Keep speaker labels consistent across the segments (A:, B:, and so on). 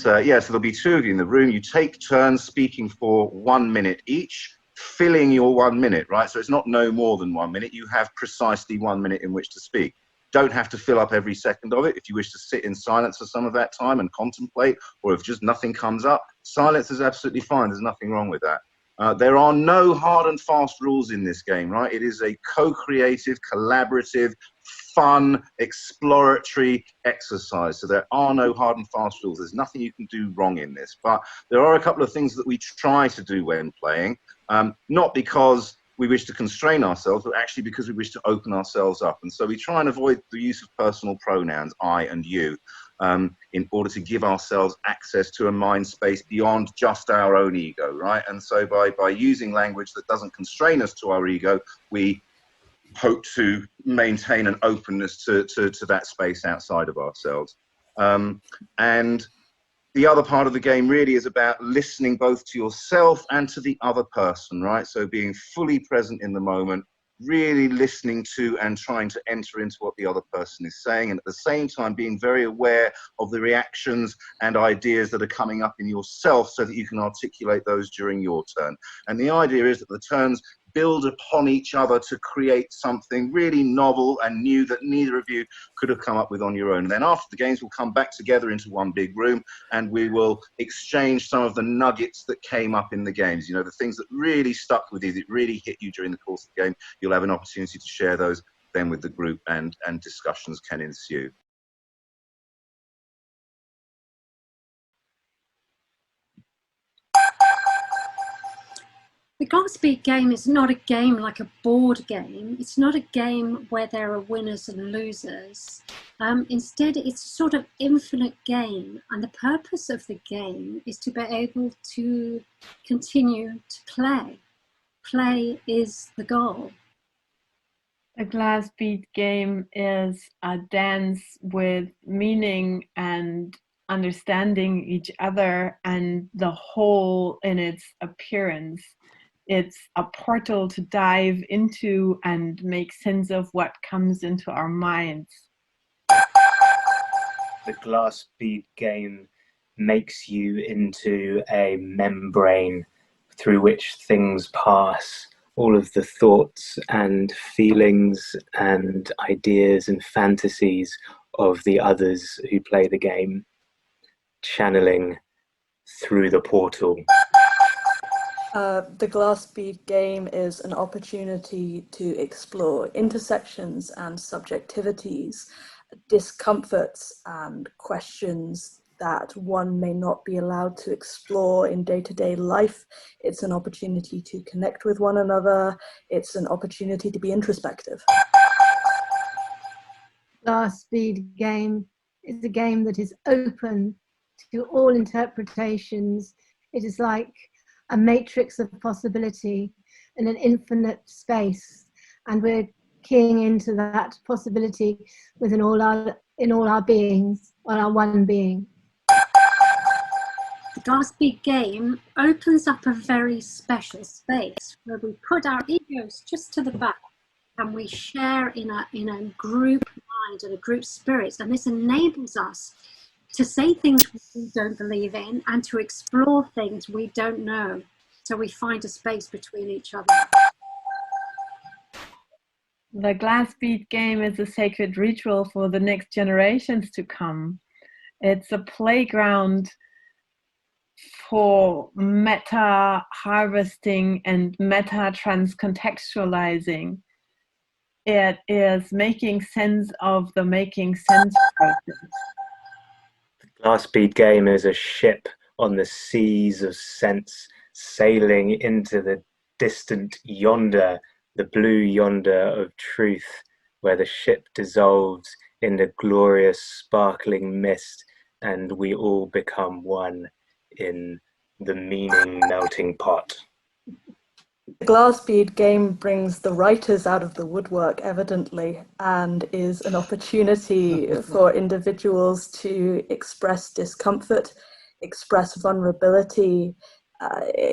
A: Yeah, so there'll be two of you in the room. You take turns speaking for 1 minute each, filling your 1 minute, right? So it's not no more than 1 minute. You have precisely 1 minute in which to speak. Don't have to fill up every second of it. If you wish to sit in silence for some of that time and contemplate, or if just nothing comes up, silence is absolutely fine. There's nothing wrong with that. There are no hard and fast rules in this game, right? It is a co-creative, collaborative, fun, exploratory exercise. So there are no hard and fast rules. There's nothing you can do wrong in this. But there are a couple of things that we try to do when playing, not because we wish to constrain ourselves, but actually because we wish to open ourselves up. And so we try and avoid the use of personal pronouns, I and you, in order to give ourselves access to a mind space beyond just our own ego, right? And so by using language that doesn't constrain us to our ego, we hope to maintain an openness to that space outside of ourselves. And the other part of the game really is about listening both to yourself and to the other person, right? So being fully present in the moment, really listening to and trying to enter into what the other person is saying, and at the same time being very aware of the reactions and ideas that are coming up in yourself so that you can articulate those during your turn. And the idea is that the turns build upon each other to create something really novel and new that neither of you could have come up with on your own. And then after the games, we'll come back together into one big room and we will exchange some of the nuggets that came up in the games. You know, the things that really stuck with you, that really hit you during the course of the game. You'll have an opportunity to share those then with the group, and discussions can ensue.
B: The Glass Bead Game is not a game like a board game. It's not a game where there are winners and losers. Instead, it's a sort of infinite game. And the purpose of the game is to be able to continue to play. Play is the goal.
C: The Glass Bead Game is a dance with meaning and understanding each other and the whole in its appearance. It's a portal to dive into and make sense of what comes into our minds.
D: The Glass Bead Game makes you into a membrane through which things pass. All of the thoughts and feelings and ideas and fantasies of the others who play the game, channeling through the portal.
E: The Glass Bead Game is an opportunity to explore intersections and subjectivities, discomforts and questions that one may not be allowed to explore in day-to-day life. It's an opportunity to connect with one another. It's an opportunity to be introspective.
F: Glass Bead Game is a game that is open to all interpretations. It is like a matrix of possibility in an infinite space, and we're keying into that possibility within all our beings, or our one being.
B: The Glass Bead Game opens up a very special space where we put our egos just to the back and we share in a group mind and a group spirit, and this enables us to say things we don't believe in and to explore things we don't know. So we find a space between each other.
C: The Glass Bead Game is a sacred ritual for the next generations to come. It's a playground for meta harvesting and meta transcontextualizing. It is making sense of the making sense process.
D: The Glass Bead Game is a ship on the seas of sense, sailing into the distant yonder, the blue yonder of truth, where the ship dissolves in the glorious sparkling mist and we all become one in the meaning melting pot.
E: The Glass Bead Game brings the writers out of the woodwork, evidently, and is an opportunity for individuals to express discomfort, express vulnerability,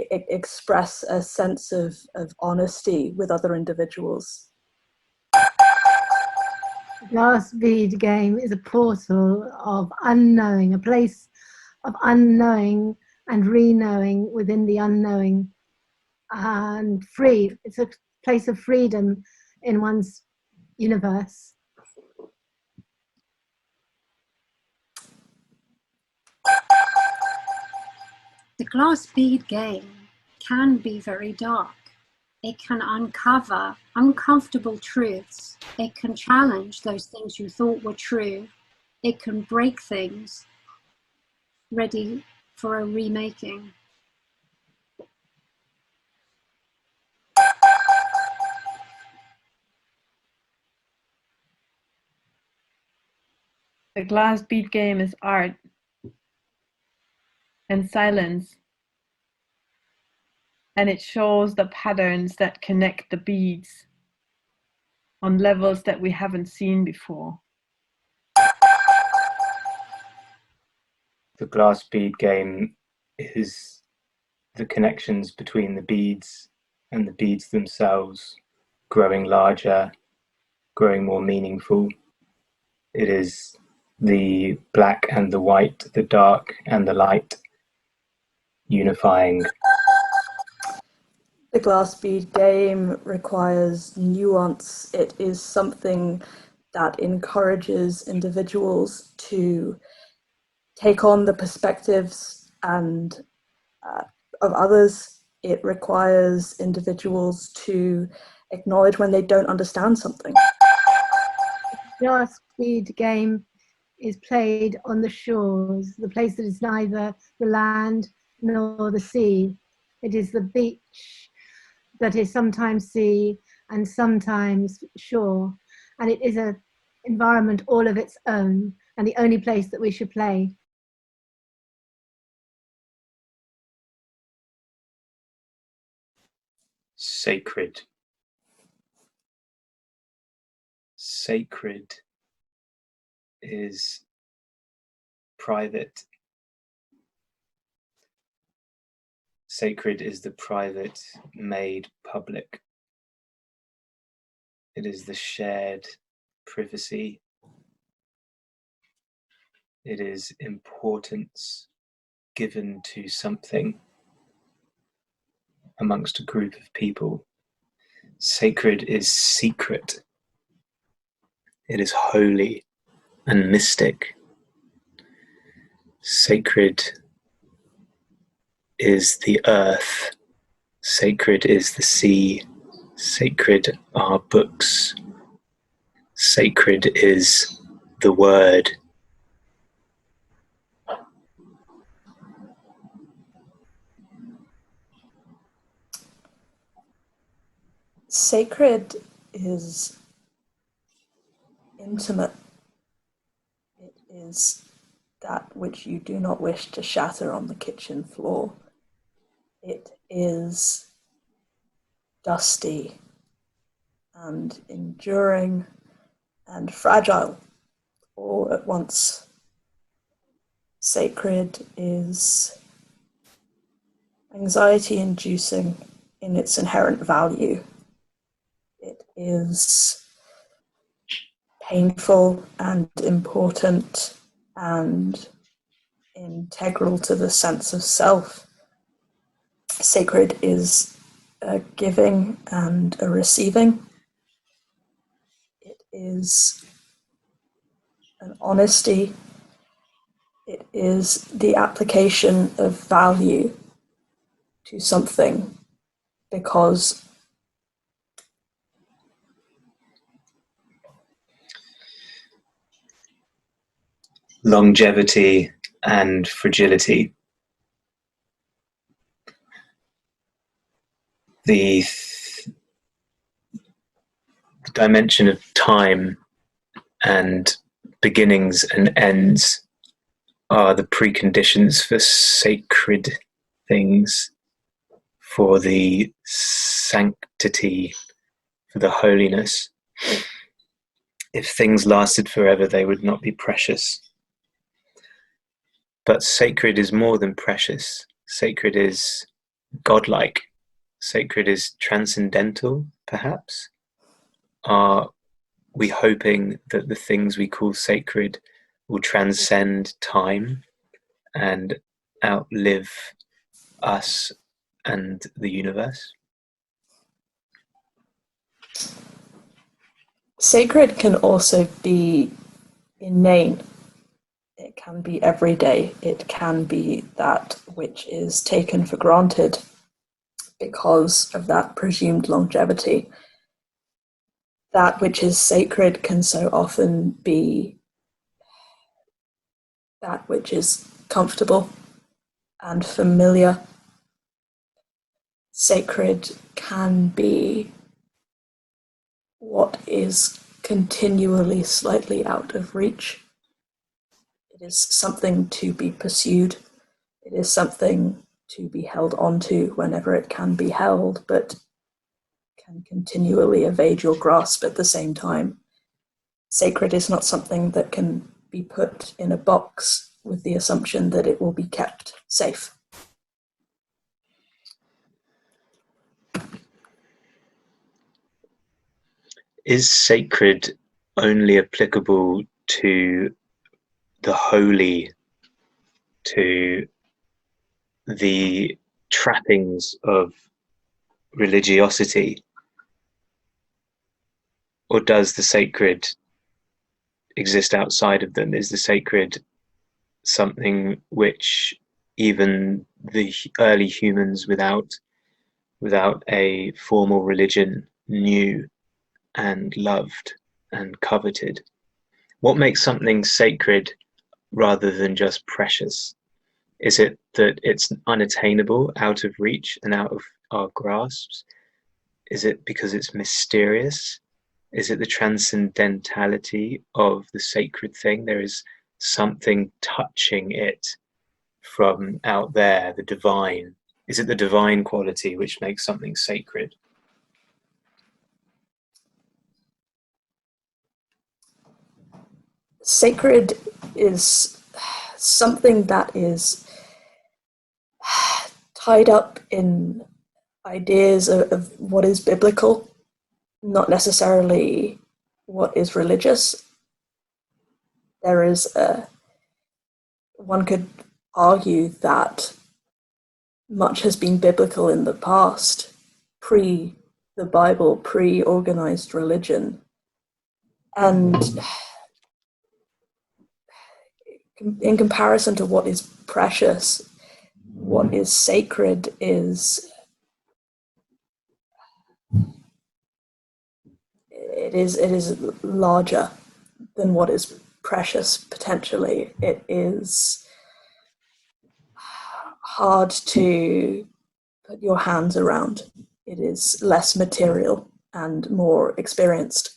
E: express a sense of honesty with other individuals.
F: The Glass Bead Game is a portal of unknowing, a place of unknowing and re-knowing within the unknowing, and free. It's a place of freedom in one's universe.
B: The glass bead game can be very dark. It can uncover uncomfortable truths. It can challenge those things you thought were true. It can break things ready for a remaking.
C: The glass bead game is art and silence, and it shows the patterns that connect the beads on levels that we haven't seen before.
D: The glass bead game is the connections between the beads and the beads themselves growing larger, growing more meaningful. It is the black and the white, the dark and the light unifying.
E: The glass bead game requires nuance. It is something that encourages individuals to take on the perspectives and of others. It requires individuals to acknowledge when they don't understand something.
F: The glass bead game is played on the shores, the place that is neither the land nor the sea. It is the beach that is sometimes sea and sometimes shore. And it is an environment all of its own, and the only place that we should play.
D: Sacred. Sacred is private. Sacred is the private made public. It is the shared privacy. It is importance given to something amongst a group of people. Sacred is secret. It is holy and mystic. Sacred is the earth. Sacred is the sea. Sacred are books. Sacred is the word.
E: Sacred is intimate. It is that which you do not wish to shatter on the kitchen floor. It is dusty and enduring and fragile all at once. Sacred is anxiety-inducing in its inherent value. It is painful and important and integral to the sense of self. Sacred is a giving and a receiving. It is an honesty. It is the application of value to something because
D: longevity and fragility. The dimension of time and beginnings and ends are the preconditions for sacred things, for the sanctity, for the holiness. If things lasted forever, they would not be precious. But sacred is more than precious. Sacred is godlike. Sacred is transcendental, perhaps. Are we hoping that the things we call sacred will transcend time and outlive us and the universe?
E: Sacred can also be inane. It can be everyday. It can be that which is taken for granted because of that presumed longevity. That which is sacred can so often be that which is comfortable and familiar. Sacred can be what is continually slightly out of reach. It is something to be pursued. It is something to be held onto whenever it can be held, but can continually evade your grasp at the same time. Sacred is not something that can be put in a box with the assumption that it will be kept safe.
D: Is sacred only applicable to the holy, to the trappings of religiosity? Or does the sacred exist outside of them? Is the sacred something which even the early humans without a formal religion knew and loved and coveted? What makes something sacred rather than just precious? Is it that it's unattainable, out of reach and out of our grasps? Is it because it's mysterious? Is it the transcendentality of the sacred thing? There is something touching it from out there, the divine. Is it the divine quality which makes something sacred?
E: Sacred is something that is tied up in ideas of what is biblical, not necessarily what is religious. There is one could argue that much has been biblical in the past, pre the Bible, pre-organized religion. And in comparison to what is precious, what is sacred is it is larger than what is precious potentially. It is hard to put your hands around. It is less material and more experienced.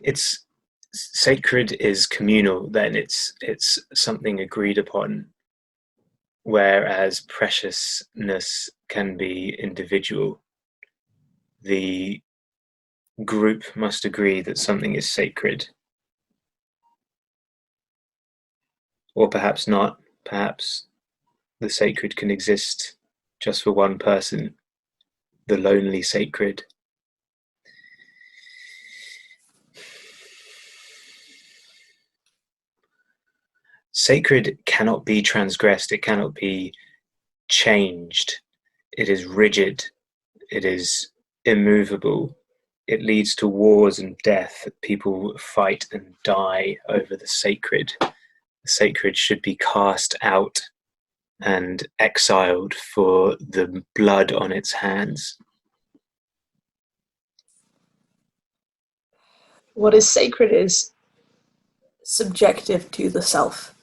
D: It's sacred is communal, then it's something agreed upon, whereas preciousness can be individual. The group must agree that something is sacred. Or perhaps not. Perhaps the sacred can exist just for one person, the lonely sacred. Sacred cannot be transgressed, it cannot be changed. It is rigid, it is immovable. It leads to wars and death. People fight and die over the sacred. The sacred should be cast out and exiled for the blood on its hands.
E: What is sacred is subjective to the self,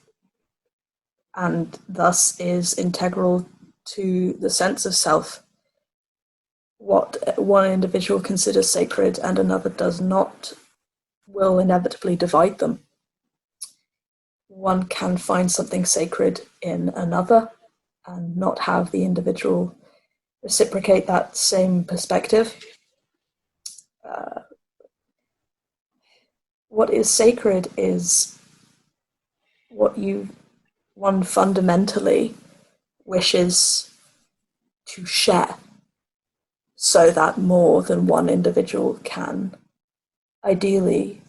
E: and thus is integral to the sense of self. What one individual considers sacred and another does not will inevitably divide them. One can find something sacred in another and not have the individual reciprocate that same perspective. What is sacred is what one fundamentally wishes to share, so that more than one individual can ideally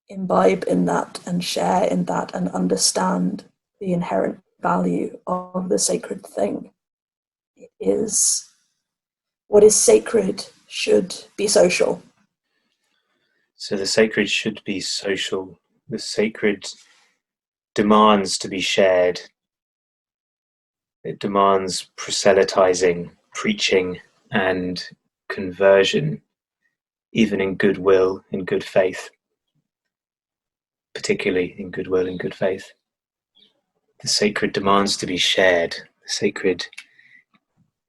E: imbibe in that and share in that and understand the inherent value of the sacred thing. It is what is sacred should be social.
D: So the sacred should be social. The sacred demands to be shared. It demands proselytizing, preaching, and conversion, even in goodwill, in good faith, particularly in goodwill and good faith. The sacred demands to be shared. The sacred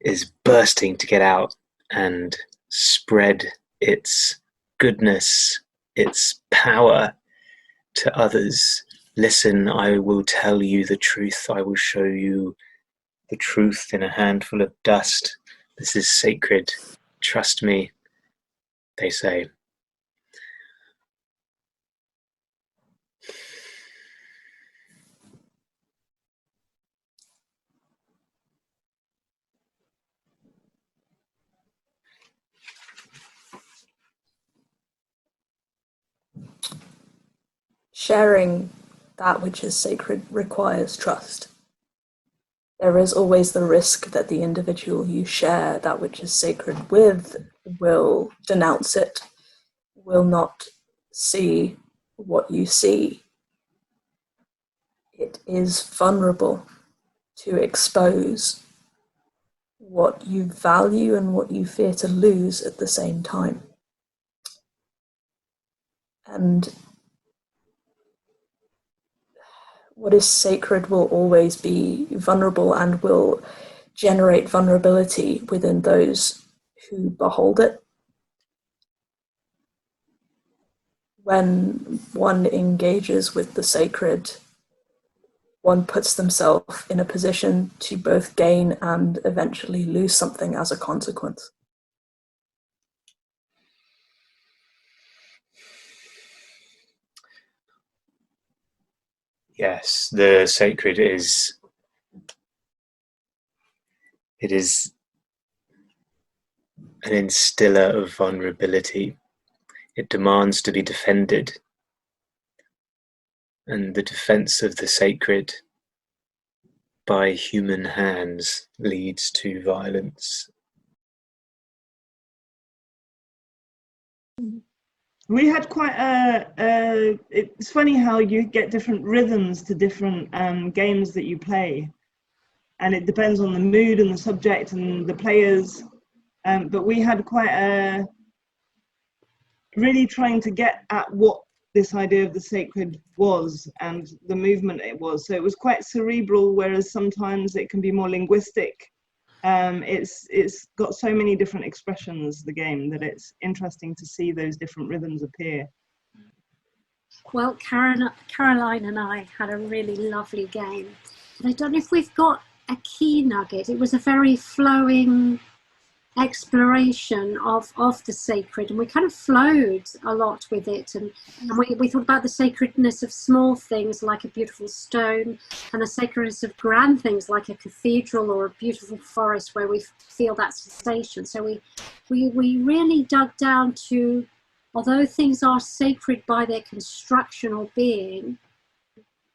D: is bursting to get out and spread its goodness, its power to others. Listen, I will tell you the truth. I will show you the truth in a handful of dust. This is sacred. Trust me, they say.
E: Sharing that which is sacred requires trust. There is always the risk that the individual you share that which is sacred with will denounce it, will not see what you see. It is vulnerable to expose what you value and what you fear to lose at the same time. And what is sacred will always be vulnerable and will generate vulnerability within those who behold it. When one engages with the sacred, one puts themselves in a position to both gain and eventually lose something as a consequence.
D: Yes, the sacred is an instiller of vulnerability. It demands to be defended. And the defense of the sacred by human hands leads to violence.
G: We had quite it's funny how you get different rhythms to different games that you play. And it depends on the mood and the subject and the players. But we had quite a really trying to get at what this idea of the sacred was and the movement it was. So it was quite cerebral, whereas sometimes it can be more linguistic. It's got so many different expressions, the game, that it's interesting to see those different rhythms appear.
B: Well, Caroline and I had a really lovely game. And I don't know if we've got a key nugget. It was a very flowing exploration of the sacred, and we kind of flowed a lot with it, and we thought about the sacredness of small things like a beautiful stone, and the sacredness of grand things like a cathedral or a beautiful forest where we feel that sensation. So we really dug down to, although things are sacred by their construction or being,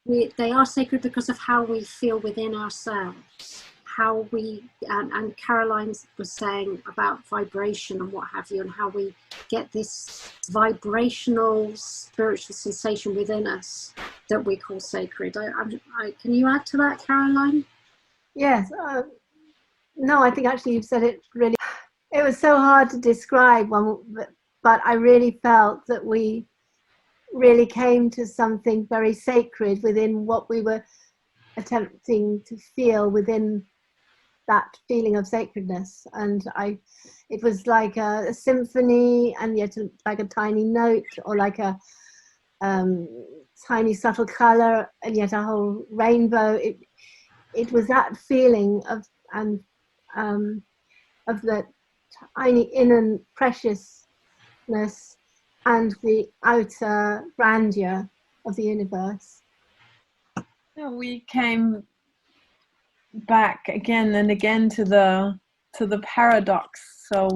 B: they are sacred because of how we feel within ourselves. How we, and Caroline was saying about vibration and what have you, and how we get this vibrational spiritual sensation within us that we call sacred. Can you add to that, Caroline?
F: Yes. No, I think actually you've said it really. It was so hard to describe, but I really felt that we really came to something very sacred within what we were attempting to feel within that feeling of sacredness. And it was like a symphony, and yet like a tiny note, or like a tiny subtle color, and yet a whole rainbow. It was that feeling of the tiny inner preciousness and the outer grandeur of the universe.
C: We came back again and again to the paradox. So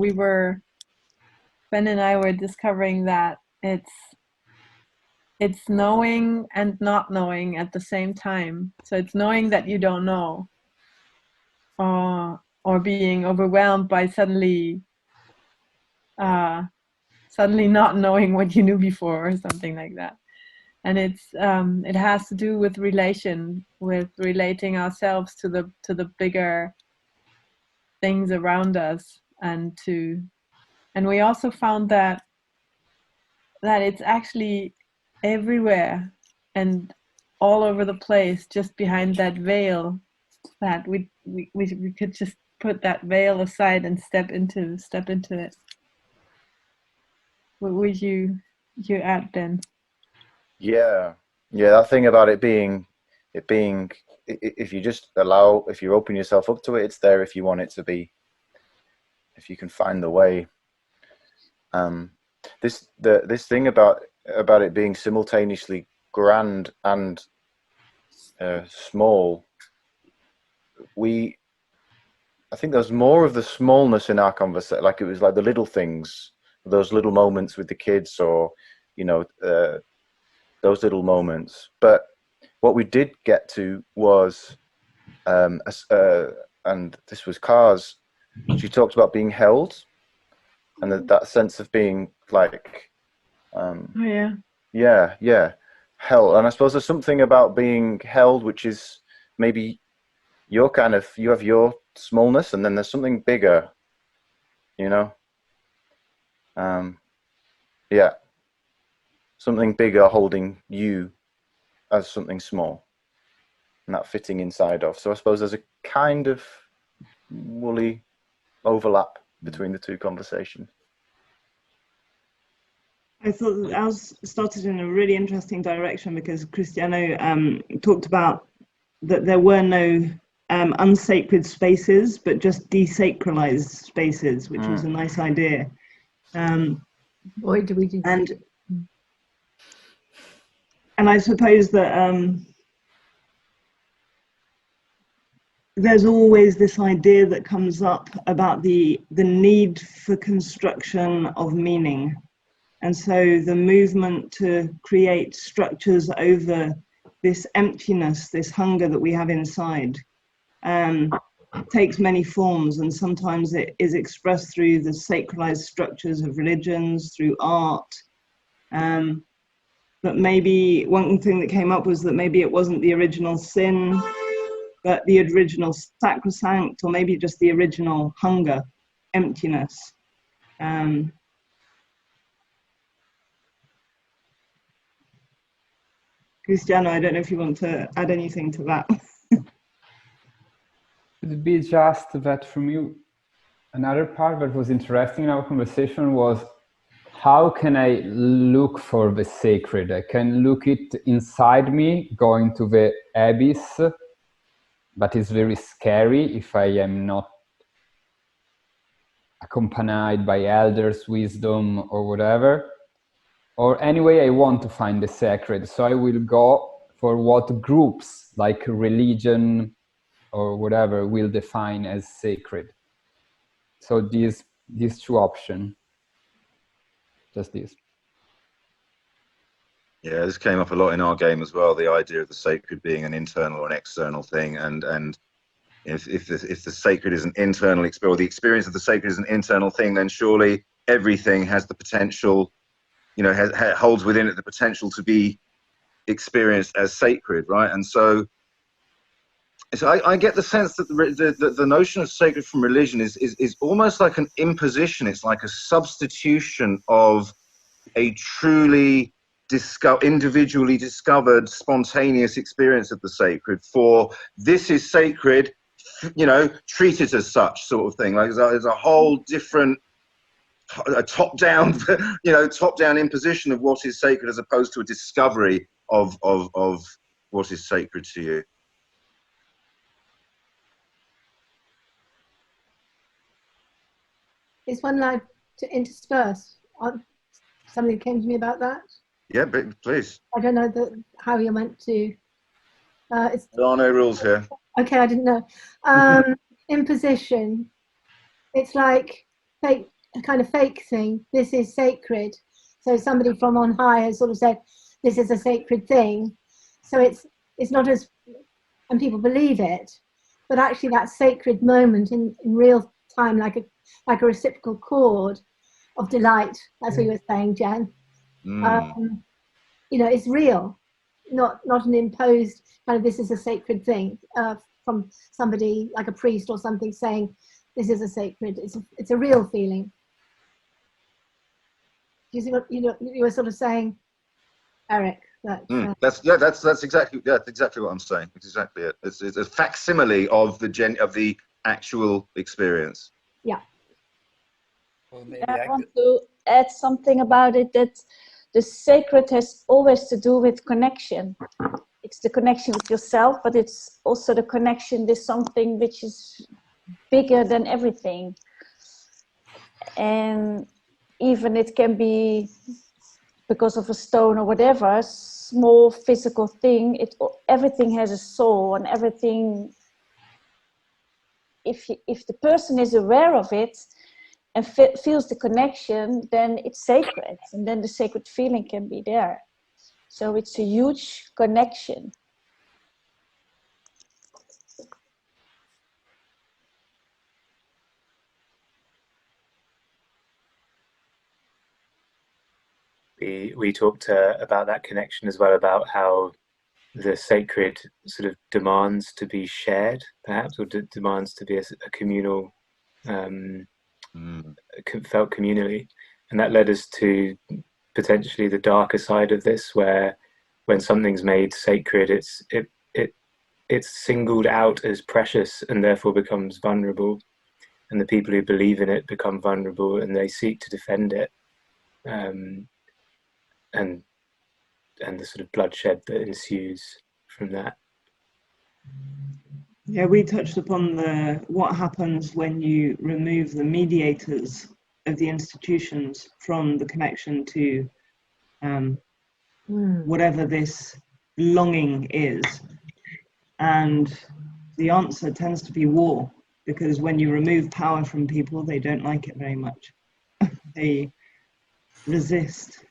C: Ben and I were discovering that it's it's knowing and not knowing at the same time. So it's knowing that you don't know, or being overwhelmed by suddenly not knowing what you knew before, or something like that. And it has to do with relating ourselves to the bigger things around us, and we also found that it's actually everywhere and all over the place, just behind that veil, that we could just put that veil aside and step into it. What would you add, Ben?
H: Yeah, that thing about it being, if you just allow, if you open yourself up to it, it's there if you want it to be, if you can find the way. This thing about it being simultaneously grand and small, I think there's more of the smallness in our conversation, like it was like the little things, those little moments with the kids, or those little moments. But what we did get to was, and this was Cars, she talked about being held, and that sense of being like, held. And I suppose there's something about being held, which is maybe you have your smallness, and then there's something bigger, something bigger holding you as something small, and that fitting inside of. So I suppose there's a kind of woolly overlap between the two conversations.
G: I thought ours started in a really interesting direction, because Cristiano talked about that there were no unsacred spaces, but just desacralized spaces, which was a nice idea.
F: Boy, do we do.
G: And I suppose that there's always this idea that comes up about the need for construction of meaning. And so the movement to create structures over this emptiness, this hunger that we have inside, takes many forms, and sometimes it is expressed through the sacralized structures of religions, through art. But maybe one thing that came up was that maybe it wasn't the original sin, but the original sacrosanct, or maybe just the original hunger, emptiness. Cristiano, I don't know if you want to add anything to that.
I: It'd be just that for me, another part that was interesting in our conversation was, how can I look for the sacred? I can look it inside me, going to the abyss, but it's very scary if I am not accompanied by elders' wisdom or whatever. Or anyway, I want to find the sacred, so I will go for what groups, like religion or whatever, will define as sacred. So these two options, just this.
A: Yeah, this came up a lot in our game as well, the idea of the sacred being an internal or an external thing. And if the sacred is an internal experience, or the experience of the sacred is an internal thing, then surely everything has the potential, holds within it the potential to be experienced as sacred, right? And so I get the sense that the notion of sacred from religion is almost like an imposition. It's like a substitution of a truly individually discovered, spontaneous experience of the sacred for this is sacred, treat it as such, sort of thing. Like there's a whole different, a top-down, top-down imposition of what is sacred, as opposed to a discovery of what is sacred to you.
F: Is one like to intersperse? Something came to me about that.
A: Yeah, please.
F: I don't know how you meant to. There
A: are no rules here.
F: Okay, I didn't know. Imposition. It's like a kind of fake thing. This is sacred. So somebody from on high has sort of said, this is a sacred thing. So it's not as, and people believe it, but actually that sacred moment in real time, like a reciprocal chord of delight, as we were saying, Jen, you know, it's real, not an imposed kind of, this is a sacred thing from somebody like a priest or something saying this is a sacred. It's a real feeling. Do you see what you were sort of saying, Eric?
A: That's exactly what I'm saying. It's exactly it. It's a facsimile of the actual experience.
F: Yeah.
J: Well, maybe I want to add something about it, that the sacred has always to do with connection. It's the connection with yourself, but it's also the connection with something which is bigger than everything. And even it can be because of a stone or whatever, small physical thing, everything has a soul, and everything, if the person is aware of it and feels the connection, then it's sacred, and then the sacred feeling can be there. So it's a huge connection.
D: We talked about that connection as well, about how the sacred sort of demands to be shared, perhaps, or demands to be a communal, felt communally. And that led us to potentially the darker side of this, where when something's made sacred, it's singled out as precious and therefore becomes vulnerable. And the people who believe in it become vulnerable, and they seek to defend it. And the sort of bloodshed that ensues from that.
G: Yeah, we touched upon what happens when you remove the mediators of the institutions from the connection to whatever this longing is. And the answer tends to be war, because when you remove power from people, they don't like it very much. They resist.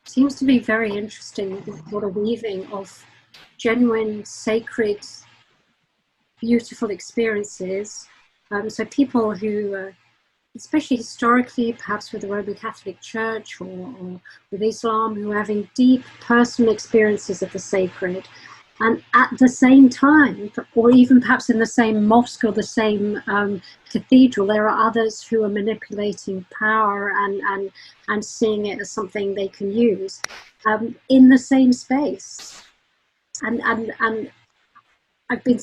B: Seems to be very interesting, what a weaving of genuine, sacred, beautiful experiences. So people who, especially historically, perhaps with the Roman Catholic Church or with Islam, who are having deep personal experiences of the sacred, and at the same time, or even perhaps in the same mosque or the same cathedral, there are others who are manipulating power and seeing it as something they can use in the same space. And I've been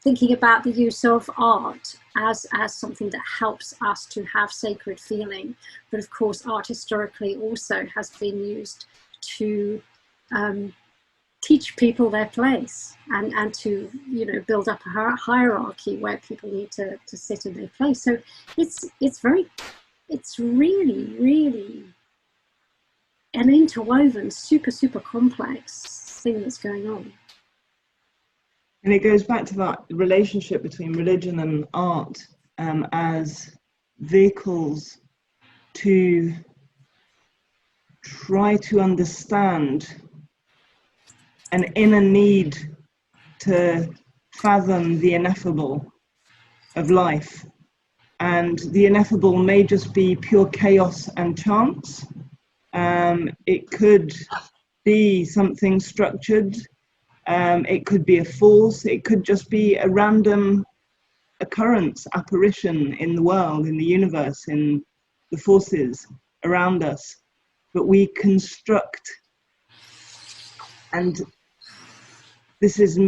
B: thinking about the use of art as something that helps us to have sacred feeling. But of course, art historically also has been used to teach people their place and to, you know, build up a hierarchy where people need to sit in their place. So it's really an interwoven, super complex thing that's going on.
G: And it goes back to that relationship between religion and art as vehicles to try to understand an inner need to fathom the ineffable of life. And the ineffable may just be pure chaos and chance. It could be something structured. It could be a force. It could just be a random occurrence, apparition in the world, in the universe, in the forces around us. But we construct, and this is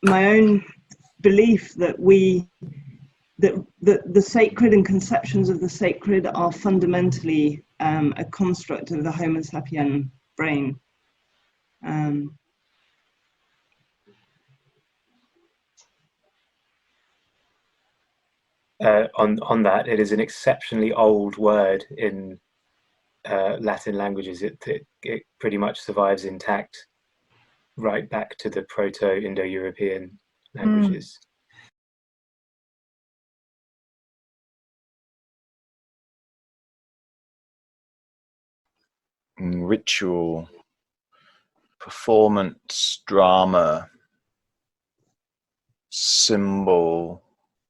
G: my own belief, that the sacred and conceptions of the sacred are fundamentally a construct of the Homo sapien brain.
D: On that, it is an exceptionally old word in Latin languages. It pretty much survives intact right back to the Proto-Indo-European languages.
H: ritual, performance, drama, symbol,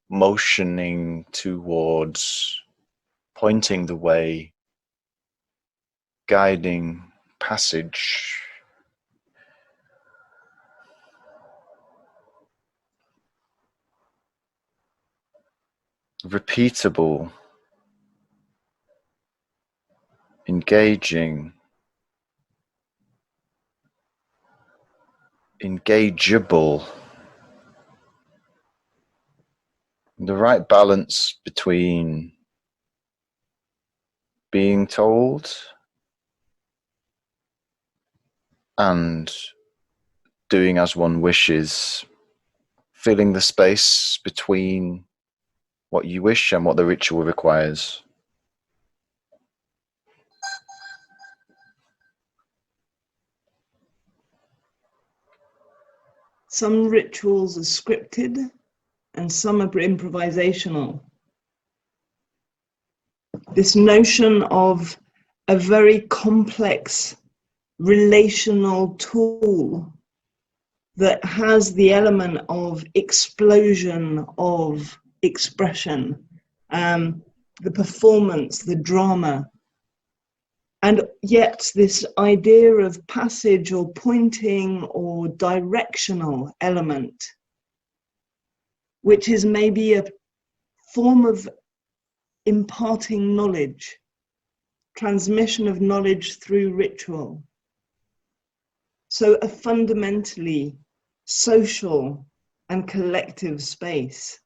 H: motioning towards, pointing the way, guiding, passage. Repeatable, engaging, engageable. The right balance between being told and doing as one wishes, filling the space between what you wish and what the ritual requires.
G: Some rituals are scripted and some are improvisational. This notion of a very complex relational tool that has the element of explosion of expression, the performance, the drama, and yet this idea of passage or pointing or directional element, which is maybe a form of imparting knowledge, transmission of knowledge through ritual. So a fundamentally social and collective space.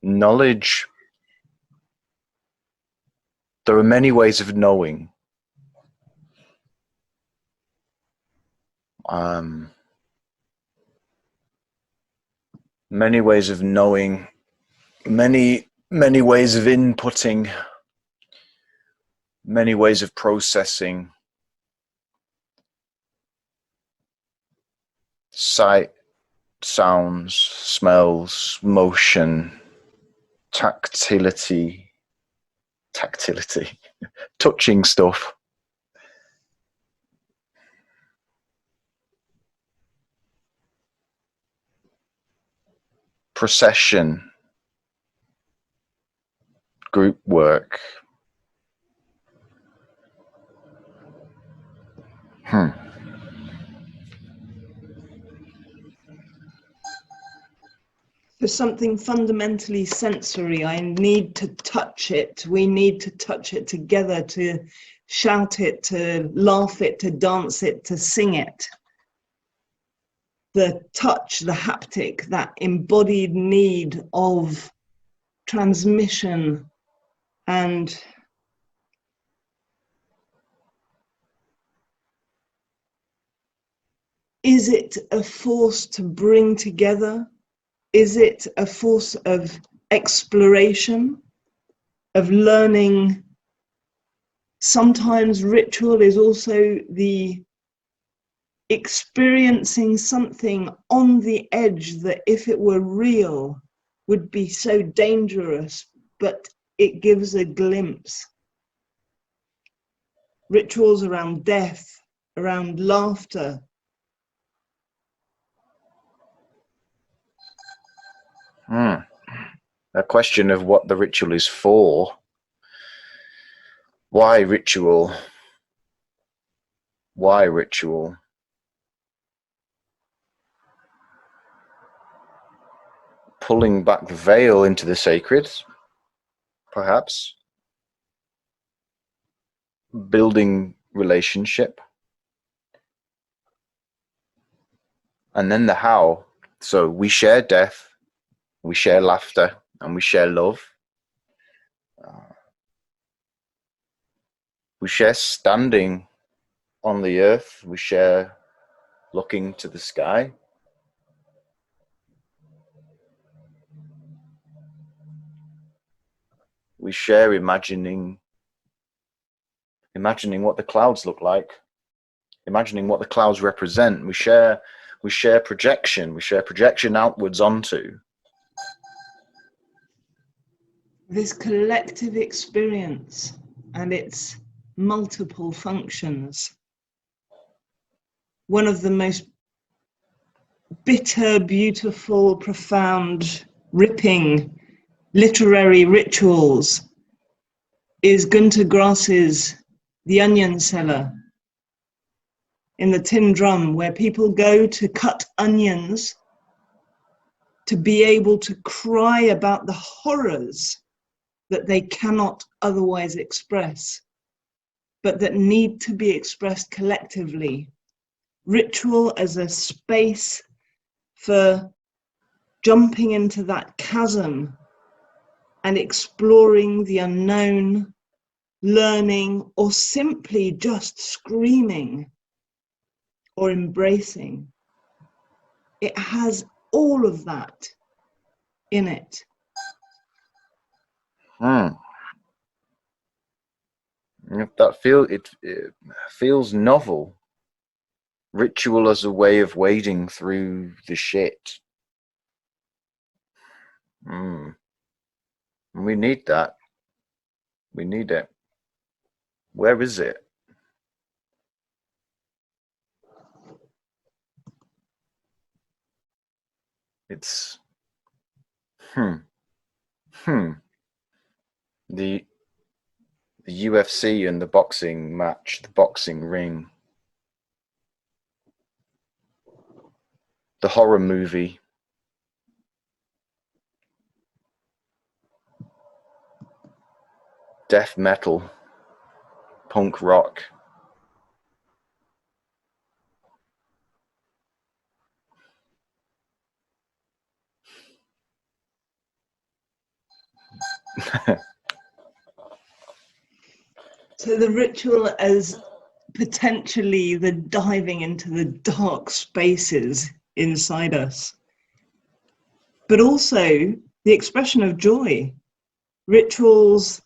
H: Knowledge. There are many ways of knowing. Many ways of knowing, many ways of inputting, many ways of processing. Sight, sounds, smells, motion, tactility, touching stuff. Procession, group work.
G: For something fundamentally sensory, I need to touch it. We need to touch it together, to shout it, to laugh it, to dance it, to sing it. The touch, the haptic, that embodied need of transmission and is it a force to bring together? Is it a force of exploration, of learning? Sometimes ritual is also the experiencing something on the edge that if it were real would be so dangerous, but it gives a glimpse. Rituals around death, around laughter.
H: A question of what the ritual is for. Why ritual? Why ritual? Pulling back the veil into the sacred, perhaps. Building relationship. And then the how. So we share death, we share laughter, and we share love. We share standing on the earth. We share looking to the sky. We share imagining what the clouds look like, imagining what the clouds represent. We share we share projection outwards onto.
G: This collective experience and its multiple functions. One of the most bitter, beautiful, profound, ripping literary rituals is Günter Grass's The Onion Seller in the Tin Drum, where people go to cut onions to be able to cry about the horrors that they cannot otherwise express, but that need to be expressed collectively. Ritual as a space for jumping into that chasm and exploring the unknown, learning, or simply just screaming or embracing. It has all of that in it.
H: It feels novel. Ritual as a way of wading through the shit. We need that. We need it. Where is it? It's the UFC and the boxing match, the boxing ring, the horror movie, death metal, punk rock.
G: So the ritual as potentially the diving into the dark spaces inside us, but also the expression of joy. Rituals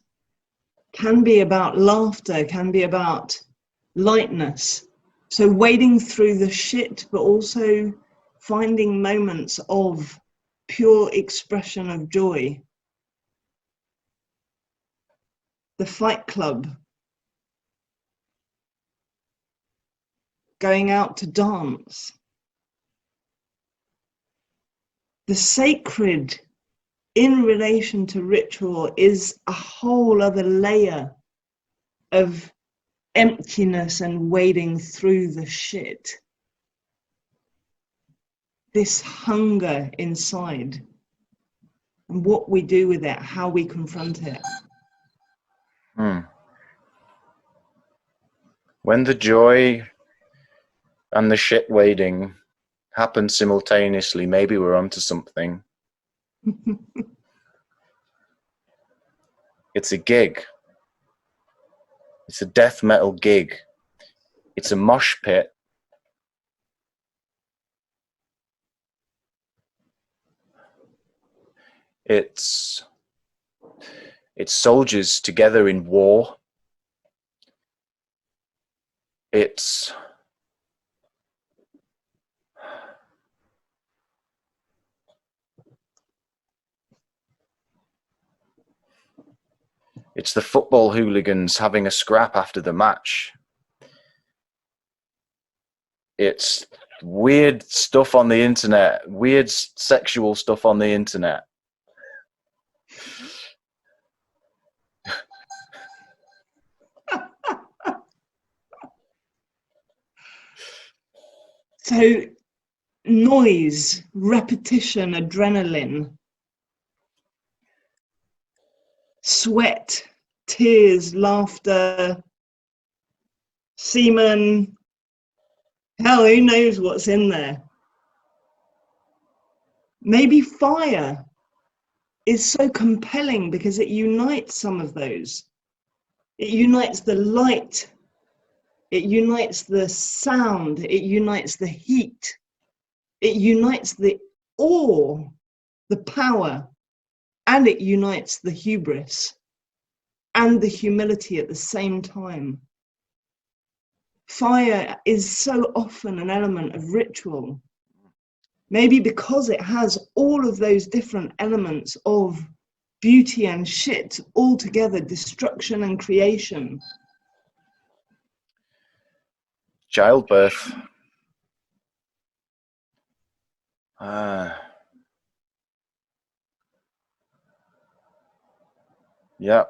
G: can be about laughter, can be about lightness. So wading through the shit, but also finding moments of pure expression of joy. The Fight Club, going out to dance. The sacred in relation to ritual is a whole other layer of emptiness and wading through the shit. This hunger inside, and what we do with it, how we confront it.
H: When the joy and the shit wading happen simultaneously, maybe we're onto something. It's a gig. It's a death metal gig. It's a mosh pit. It's soldiers together in war. It's the football hooligans having a scrap after the match. It's weird stuff on the internet, weird sexual stuff on the internet.
G: So noise, repetition, adrenaline, sweat, tears, laughter, semen, hell, who knows what's in there. Maybe fire is so compelling because it unites some of those. It unites the light, it unites the sound, it unites the heat, it unites the awe, the power, and it unites the hubris and the humility at the same time. Fire is so often an element of ritual. maybe because it has all of those different elements of beauty and shit all together, destruction and creation.
H: Childbirth. Yeah,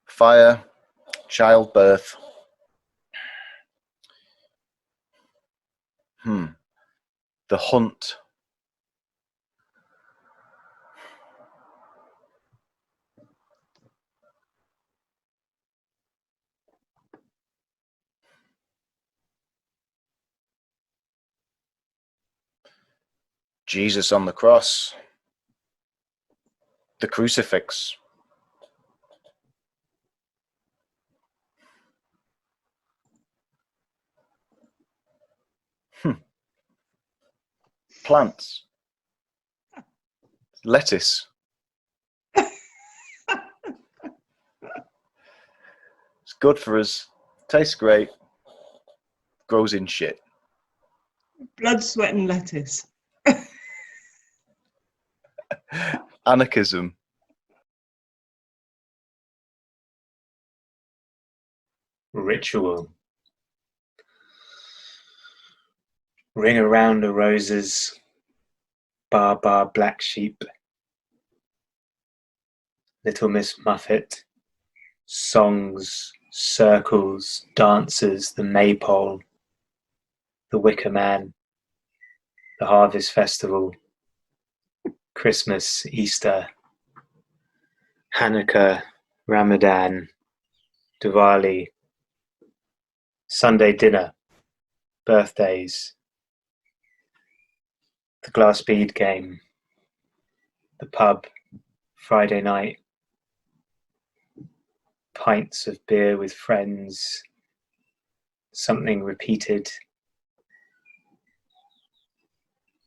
H: fire, childbirth. The hunt. Jesus on the cross. The crucifix. Plants. Lettuce. It's good for us. Tastes great. Grows in shit.
G: Blood, sweat and lettuce.
H: Anarchism.
D: Ritual. Ring around the roses, bar bar black sheep, Little Miss Muffet, songs, circles, dances, the maypole, the Wicker Man, the Harvest Festival, Christmas, Easter, Hanukkah, Ramadan, Diwali, Sunday dinner, birthdays, the Glass Bead Game, the pub, Friday night, pints of beer with friends, something repeated,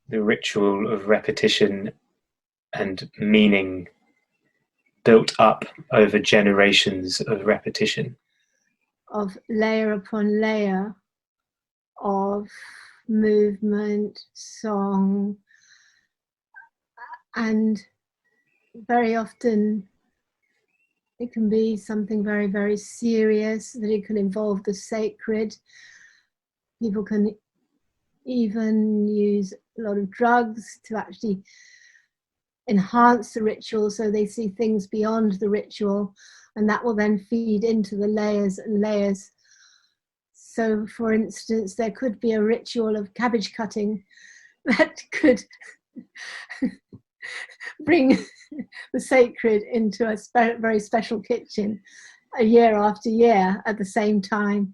D: the ritual of repetition and meaning built up over generations of repetition.
F: Of layer upon layer of movement, song, and very often it can be something very, very serious, that it can involve the sacred. People can even use a lot of drugs to actually enhance the ritual, so they see things beyond the ritual, and that will then feed into the layers and layers. So, for instance, there could be a ritual of cabbage cutting that could bring the sacred into a very special kitchen year after year at the same time.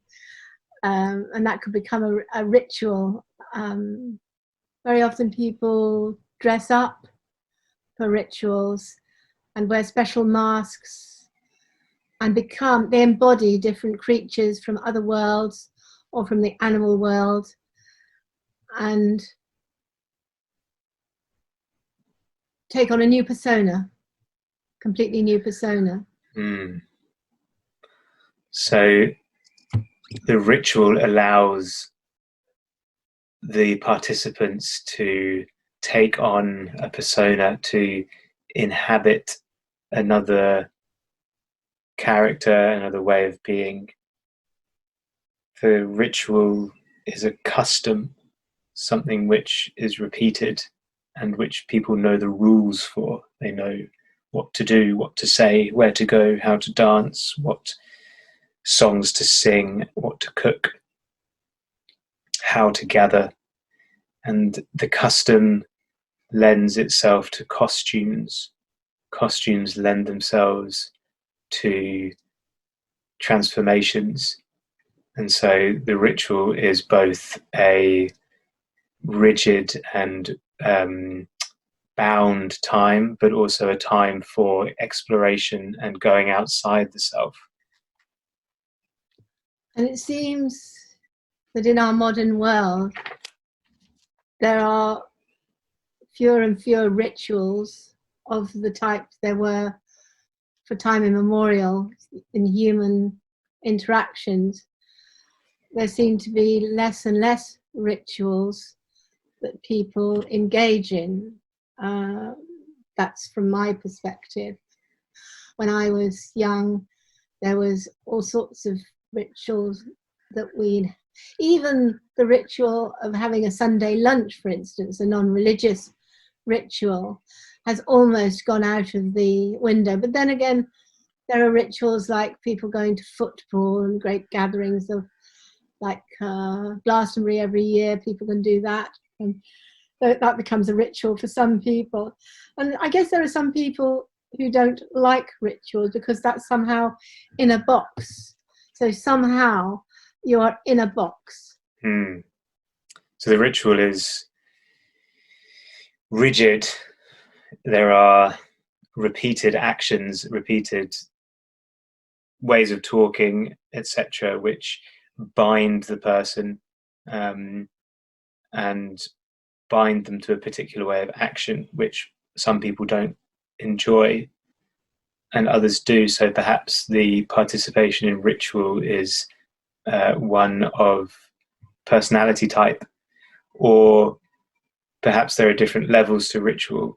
F: And that could become a ritual. Very often people dress up for rituals and wear special masks and they embody different creatures from other worlds or from the animal world, and take on a new persona, completely new persona.
D: So the ritual allows the participants to take on a persona, to inhabit another character, another way of being. The ritual is a custom, something which is repeated and which people know the rules for. They know what to do, what to say, where to go, how to dance, what songs to sing, what to cook, how to gather. And the custom lends itself to costumes. Costumes lend themselves to transformations. And so the ritual is both a rigid and bound time, but also a time for exploration and going outside the self.
F: And it seems that in our modern world, there are fewer and fewer rituals of the type there were for time immemorial in human interactions. There seem to be less and less rituals that people engage in. That's from my perspective. When I was young, there was all sorts of rituals that even the ritual of having a Sunday lunch, for instance, a non-religious ritual, has almost gone out of the window. But then again, there are rituals like people going to football and great gatherings of, like Glastonbury every year, people can do that. And that becomes a ritual for some people. And I guess there are some people who don't like rituals because that's somehow in a box. So somehow you are in a box.
D: So the ritual is rigid. There are repeated actions, repeated ways of talking, etc., which bind the person and bind them to a particular way of action, which some people don't enjoy and others do. So perhaps the participation in ritual is one of personality type, or perhaps there are different levels to ritual,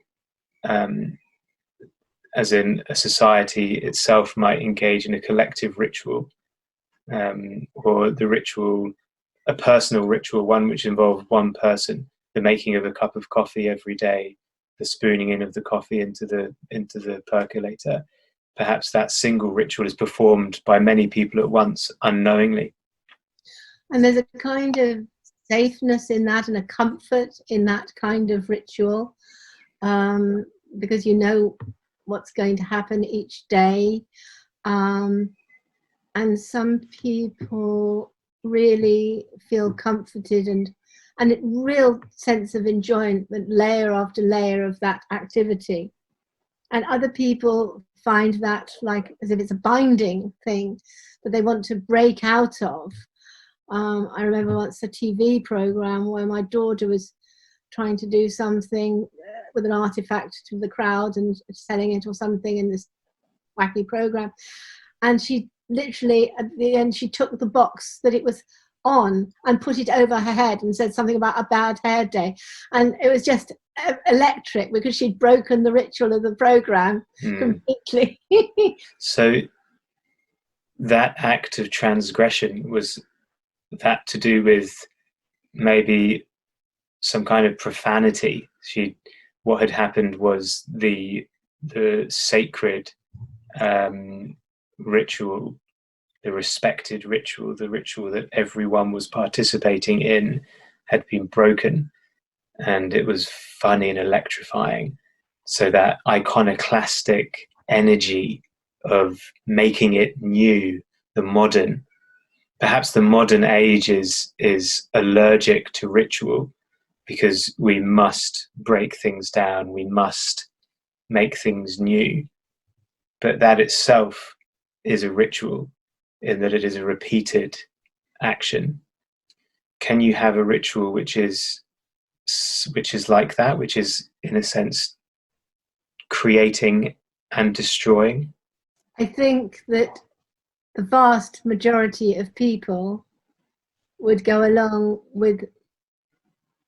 D: as in a society itself might engage in a collective ritual, or the ritual, a personal ritual, one which involved one person, the making of a cup of coffee every day, the spooning in of the coffee into the percolator. Perhaps that single ritual is performed by many people at once, unknowingly.
F: And there's a kind of safeness in that and a comfort in that kind of ritual, because you know what's going to happen each day. And some people really feel comforted and a real sense of enjoyment, layer after layer of that activity. And other people find that like as if it's a binding thing that they want to break out of. I remember once a TV program where my daughter was trying to do something with an artifact to the crowd and selling it or something in this wacky program. And she literally, at the end, she took the box that it was on and put it over her head and said something about a bad hair day. And it was just electric because she'd broken the ritual of the program completely.
D: So that act of transgression, was that to do with maybe some kind of profanity? What had happened was the sacred ritual, the respected ritual, the ritual that everyone was participating in, had been broken, and it was funny and electrifying. So that iconoclastic energy of making it new, the modern, perhaps the modern age is allergic to ritual because we must break things down, we must make things new. But that itself is a ritual in that it is a repeated action. Can you have a ritual which is like that, which is in a sense creating and destroying?
F: I think that the vast majority of people would go along with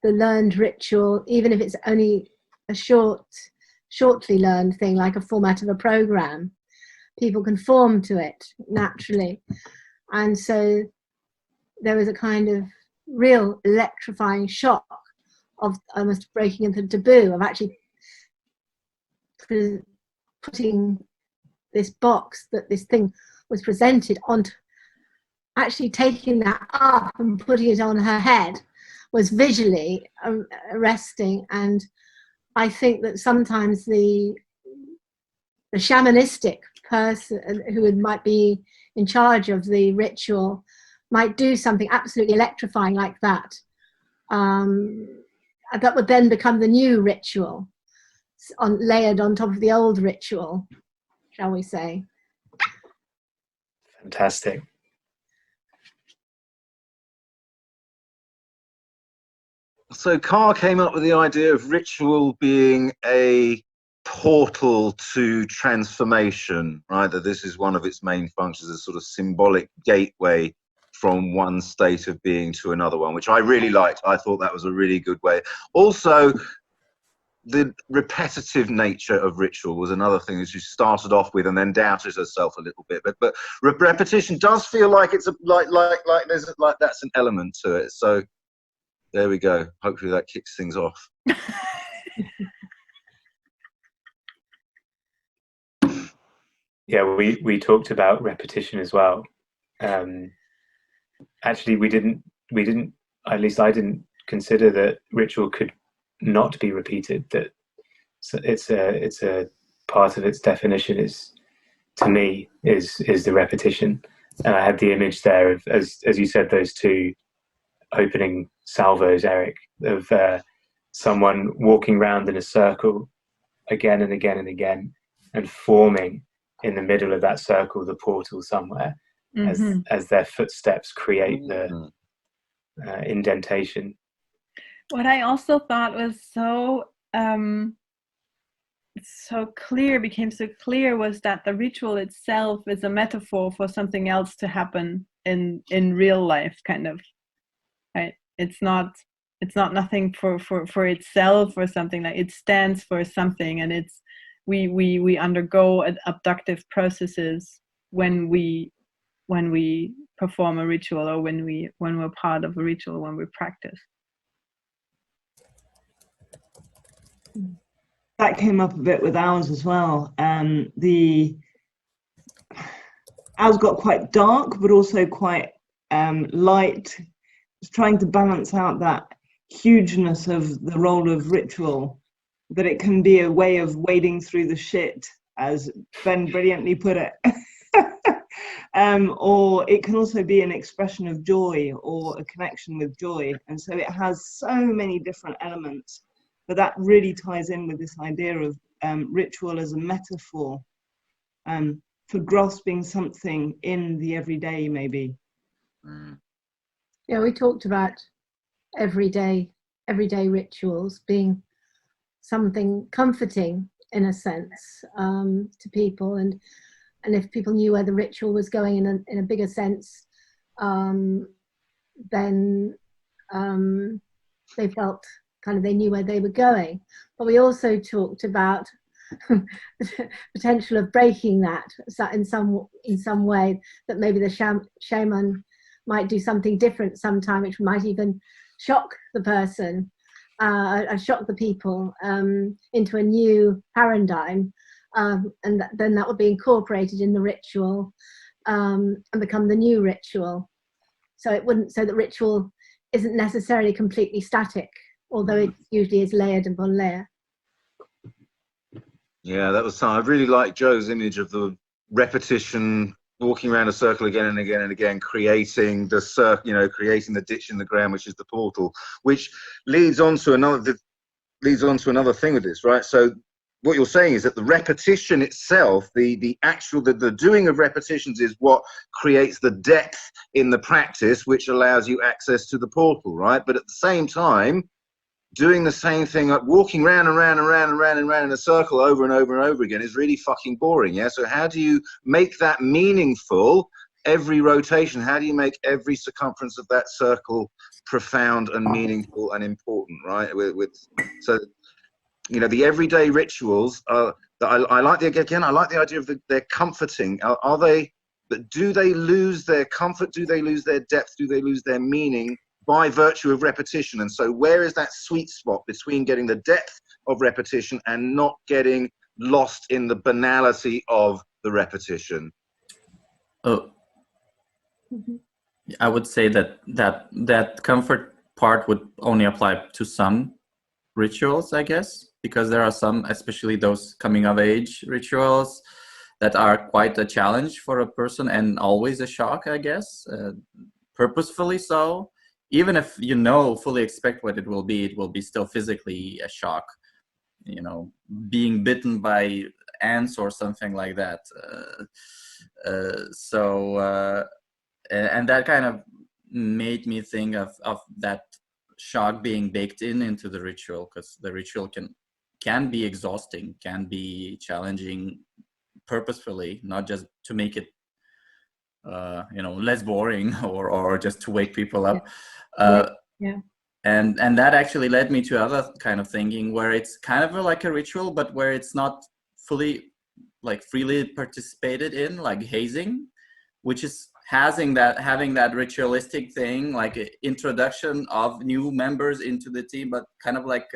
F: the learned ritual, even if it's only a shortly learned thing, like a format of a program. People conform to it naturally. And so there was a kind of real electrifying shock of almost breaking into taboo, of actually putting this box that this thing was presented onto, actually taking that up and putting it on her head was visually arresting. And I think that sometimes the shamanistic person who might be in charge of the ritual might do something absolutely electrifying like that. That would then become the new ritual, layered on top of the old ritual, shall we say.
D: Fantastic.
A: So Carr came up with the idea of ritual being a portal to transformation, right? That this is one of its main functions, a sort of symbolic gateway from one state of being to another one, which I really liked. I thought that was a really good way. Also, the repetitive nature of ritual was another thing that she started off with and then doubted herself a little bit. But repetition does feel like it's like there's like that's an element to it. So there we go. Hopefully that kicks things off.
D: Yeah, we talked about repetition as well. Actually, we didn't. At least I didn't consider that ritual could not be repeated. That it's a part of its definition is, to me, is the repetition. And I had the image there of, as you said, those two opening salvos, Eric, of someone walking around in a circle again and again and again, and forming in the middle of that circle the portal somewhere, as their footsteps create the indentation.
C: What I also thought was became so clear was that the ritual itself is a metaphor for something else to happen in real life, kind of, right? It's not nothing for itself or something. Like, it stands for something, and it's we undergo abductive processes when we perform a ritual, or when we're part of a ritual, when we practice.
G: That came up a bit with ours as well. Ours got quite dark, but also quite light. It's trying to balance out that hugeness of the role of ritual, that it can be a way of wading through the shit, as Ben brilliantly put it. Or it can also be an expression of joy or a connection with joy. And so it has so many different elements. But that really ties in with this idea of ritual as a metaphor for grasping something in the everyday, maybe.
F: Yeah, we talked about everyday rituals being something comforting in a sense to people, and if people knew where the ritual was going in a bigger sense, then they felt kind of they knew where they were going. But we also talked about the potential of breaking that in some way, that maybe the shaman might do something different sometime, which might even shock the person, shock the people into a new paradigm, and then that would be incorporated in the ritual and become the new ritual. So the ritual isn't necessarily completely static, although it usually is layered upon layer.
A: Yeah, that was something. I really like Joe's image of the repetition, walking around a circle again and again and again, creating the circle, creating the ditch in the ground, which is the portal, which leads on to another thing with this, right? So what you're saying is that the repetition itself, the doing of repetitions, is what creates the depth in the practice, which allows you access to the portal, right? But at the same time, doing the same thing, like walking round and round and round and round and round in a circle over and over and over again, is really fucking boring. Yeah. So how do you make that meaningful every rotation? How do you make every circumference of that circle profound and meaningful and important, right? So the everyday rituals I like the idea of they're comforting. Are they? But do they lose their comfort? Do they lose their depth? Do they lose their meaning by virtue of repetition? And so where is that sweet spot between getting the depth of repetition and not getting lost in the banality of the repetition?
K: I would say that comfort part would only apply to some rituals, I guess, because there are some, especially those coming of age rituals, that are quite a challenge for a person and always a shock, I guess, purposefully so. Even if fully expect what it will be still physically a shock. Being bitten by ants or something like that. And that kind of made me think of that shock being baked into the ritual, because the ritual can be exhausting, can be challenging purposefully, not just to make it you know, less boring, or just to wake people up.
C: Yeah.
K: And that actually led me to other kind of thinking, where it's kind of like a ritual, but where it's not fully, like, freely participated in, like hazing, which is having that ritualistic thing, like an introduction of new members into the team, but kind of like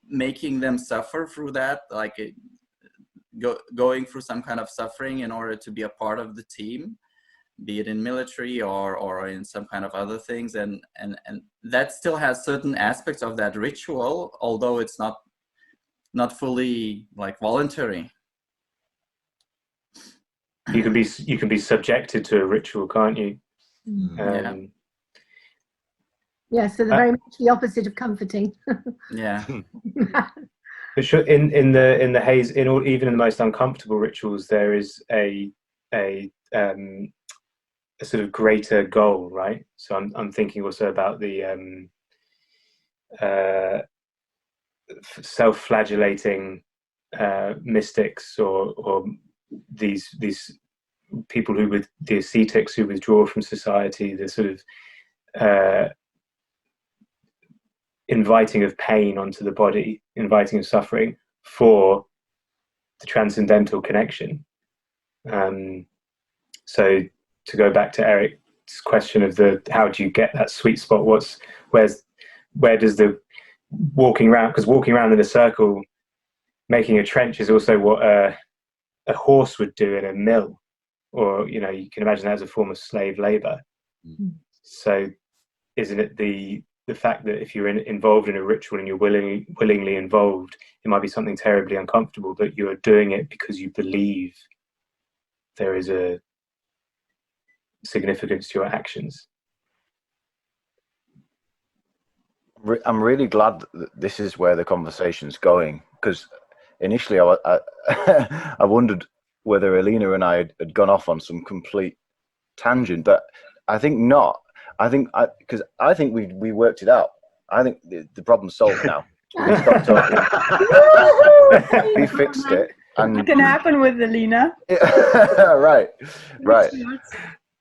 K: making them suffer through that, like going through some kind of suffering in order to be a part of the team, be it in military or in some kind of other things, and that still has certain aspects of that ritual, although it's not fully, like, voluntary.
D: You can be subjected to a ritual, can't you?
F: Yeah, so they're very much the opposite of comforting.
K: Yeah.
D: For sure, in the haze, even in the most uncomfortable rituals, there is a sort of greater goal, right? So I'm thinking also about the self-flagellating mystics, or these people the ascetics who withdraw from society, the sort of inviting of pain onto the body, inviting of suffering for the transcendental connection. So to go back to Eric's question of how do you get that sweet spot? Where does the walking around, because walking around in a circle, making a trench is also what a horse would do in a mill, or, you know, you can imagine that as a form of slave labor. So isn't it the fact that if you're involved in a ritual and you're willingly involved, it might be something terribly uncomfortable, but you are doing it because you believe there is a significance to your actions.
H: I'm really glad that this is where the conversation's going, because initially I wondered whether Alina and I had gone off on some complete tangent, but I think not. I think we worked it out. I think the problem's solved now. We stopped talking. We fixed it. And
C: It can happen with Alina.
H: right.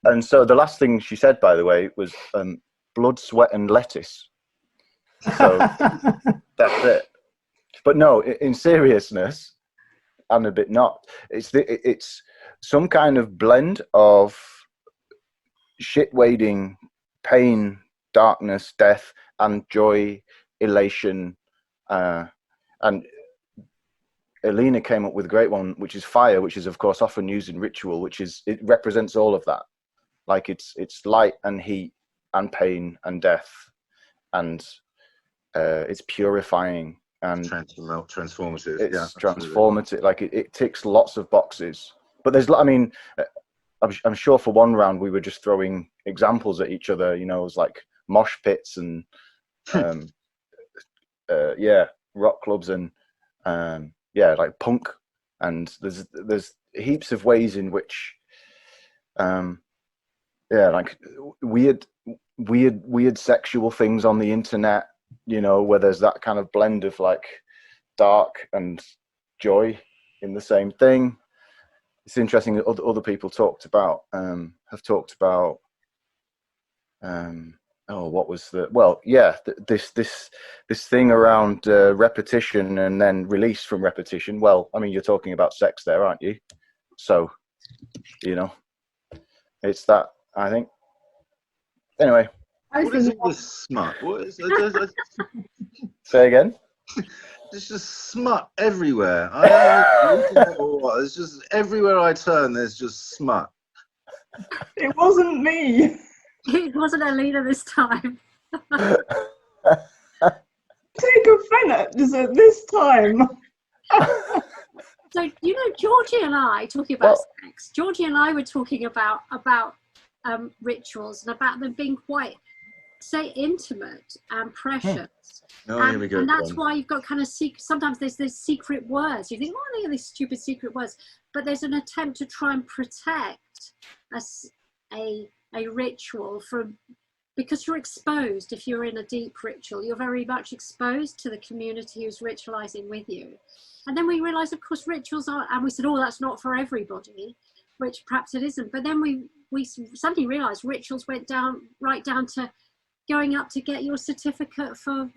H: And so the last thing she said, by the way, was blood, sweat, and lettuce. So that's it. But no, in seriousness, and a bit not. It's some kind of blend of shit wading, pain, darkness, death, and joy, elation, and Alina came up with a great one, which is fire, which is of course often used in ritual, it represents all of that. Like it's light and heat and pain and death, and it's purifying and
A: transformative.
H: It's transformative. Like it ticks lots of boxes. But there's, I mean, I'm sure for one round we were just throwing examples at each other. You know, it was like mosh pits and rock clubs and like punk. And there's heaps of ways in which like weird sexual things on the internet, you know, where there's that kind of blend of like dark and joy in the same thing. It's interesting that other people have talked about this thing around repetition and then release from repetition. Well, I mean, you're talking about sex there, aren't you? So, you know, it's that, I think. Anyway.
A: What is all this smut? What is
H: Say again?
A: There's just smut everywhere. It's just everywhere I turn, there's just smut.
G: It wasn't me.
B: It wasn't Alina this time.
G: Take offense at this time.
B: So, you know, Georgie and I, talking about sex, Georgie and I were talking about rituals and about them being quite, say, intimate and precious.
A: Here we go.
B: And that's why you've got kind of sometimes there's secret words. You think, oh, look at these stupid secret words. But there's an attempt to try and protect a ritual because you're exposed. If you're in a deep ritual, you're very much exposed to the community who's ritualizing with you. And then we realized, of course, rituals are, and we said, oh, that's not for everybody, which perhaps it isn't. But then we we suddenly realized rituals went down right down to going up to get your certificate for